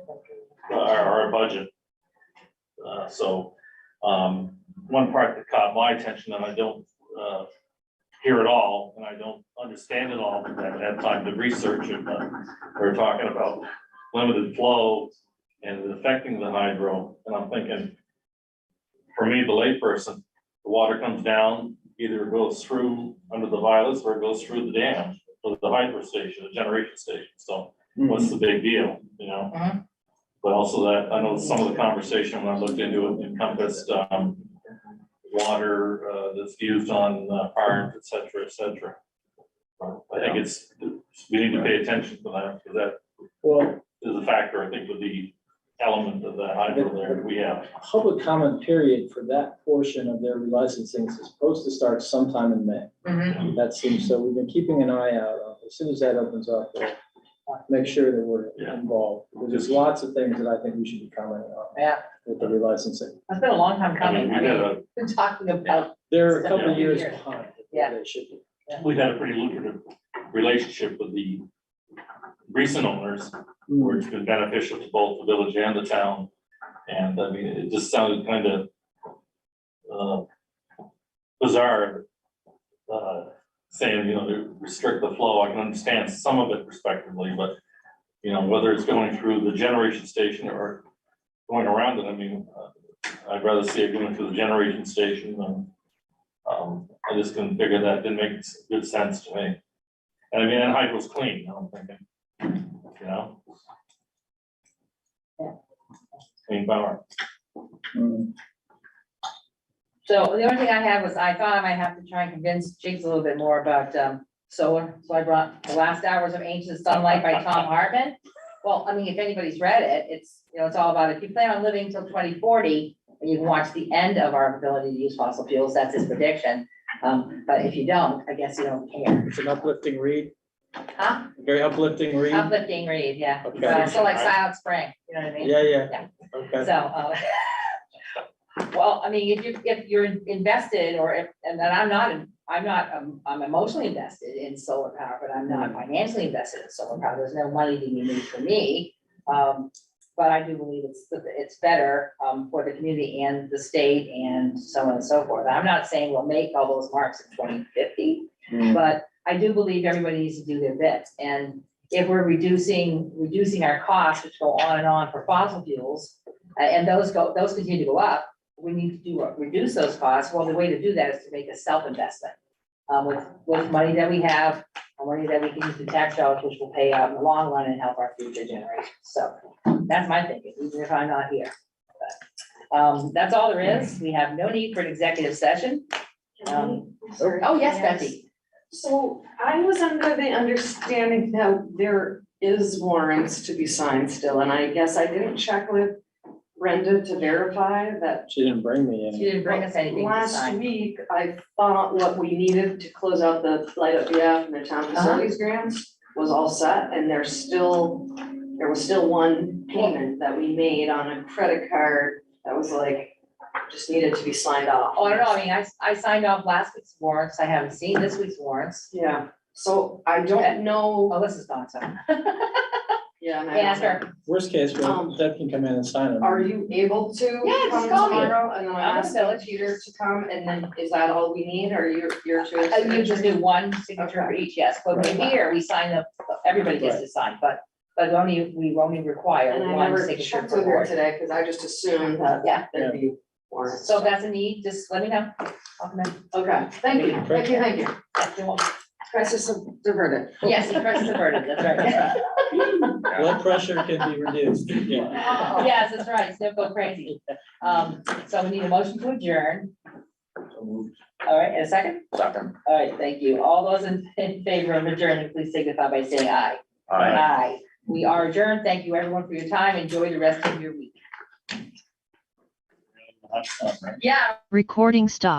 that, our budget. One part that caught my attention, and I don't hear it all, and I don't understand it all, because I haven't had time to research it, but we're talking about limited flow and it affecting the hydro, and I'm thinking, for me, the layperson, the water comes down, either it goes through under the violets or it goes through the dam, or the hydro station, the generation station, so what's the big deal, you know? Mhm. But also that, I know some of the conversation when I looked into it encompassed, water, that's used on farms, et cetera, et cetera. I think we need to pay attention to that, because that Well, is a factor, I think, with the element of the hydro there we have. public comment period for that portion of their relicensing is supposed to start sometime in May. Mhm. That seems, so we've been keeping an eye out. As soon as that opens up, we'll make sure that we're Yeah. involved. Because there's lots of things that I think we should be commenting on Yeah, with the relicensing. it's been a long time I coming. mean, I mean, we've been talking about, They're a couple Yeah. of years behind. Yeah. They should be. we've had a pretty lucrative relationship with the recent owners, where it's been beneficial to both the village and the town. And I mean, it just sounded kind of bizarre, saying, to restrict the flow. I can understand some of it respectively, but, whether it's going through the generation station or going around it, I mean, I'd rather see it going through the generation station than, I just couldn't figure that didn't make good sense to me. And I mean, and hydro's clean, I'm thinking, Yeah. Clean power. So the only thing I had was, I thought I might have to try and convince Jigs a little bit more about solar. So I brought The Last Hours of Ancient Sunlight by Tom Hartman. Well, I mean, if anybody's read it, it's, it's all about, if you plan on living till 2040, and you can watch the end of our ability to use fossil fuels, that's his prediction. But if you don't, I guess you don't care. It's an uplifting read, Huh? very uplifting read. Uplifting read, yeah. Okay. So like Silent Spring, you know what I mean? Yeah. Okay. So, well, I mean, if you're invested, or if, and then I'm emotionally invested in solar power, but I'm not financially invested in solar power. There's no money to be made for me. But I do believe it's better, for the community and the state and so on and so forth. I'm not saying we'll make all those marks in 2050, but I do believe everybody needs to do their bit. And if we're reducing our costs, which go on and on for fossil fuels, and those continue to go up, we need to reduce those costs. Well, the way to do that is to make a self-investment, with money that we have, money that we can use the tax dollars, which will pay out in the long run and help our future generations. So that's my thinking, even if I'm not here. But, that's all there is. We have no need for an executive session. Oh, yes, Betsy. So I was under the understanding that there is warrants to be signed still, and I guess I didn't check with Brenda to verify that. She didn't bring me She any. didn't bring us anything to Last sign. week, I thought what we needed to close out the Light Up BF and the town facilities grants was all set, and there was still one payment that we made on a credit card that was like, just needed to be signed off. Oh, I don't know. I mean, I signed off last week's warrants. I haven't seen this week's warrants. Yeah, so I don't know, Oh, this is gone, so. yeah. and I Yeah, don't know. sure. Worst case, Deb can come in and sign it. Are you able to Yeah, just come call me. tomorrow, and then I'm I'm in the asking village. Peter to come, and then is that all we need, or you're two? You just do one signature for each, yes, but Right. here, we sign up, everybody gets to sign, but we only require And I one never signature checked per with her board. today, because I just assumed that Yeah. there'd be warrants. So if that's a need, just let me know. I'll come in. Okay, thank you. You're welcome. Crisis diverted. Yes, the press is averted, that's right. Blood pressure can be reduced. Yeah. Yes, that's right, don't go crazy. So we need a motion to adjourn. All right, and a second? Second. All right, thank you. All those in favor of adjourning, please signify by saying aye. Aye. Aye. We are adjourned. Thank you, everyone, for your time. Enjoy the rest of your week. Yeah. Recording stopped.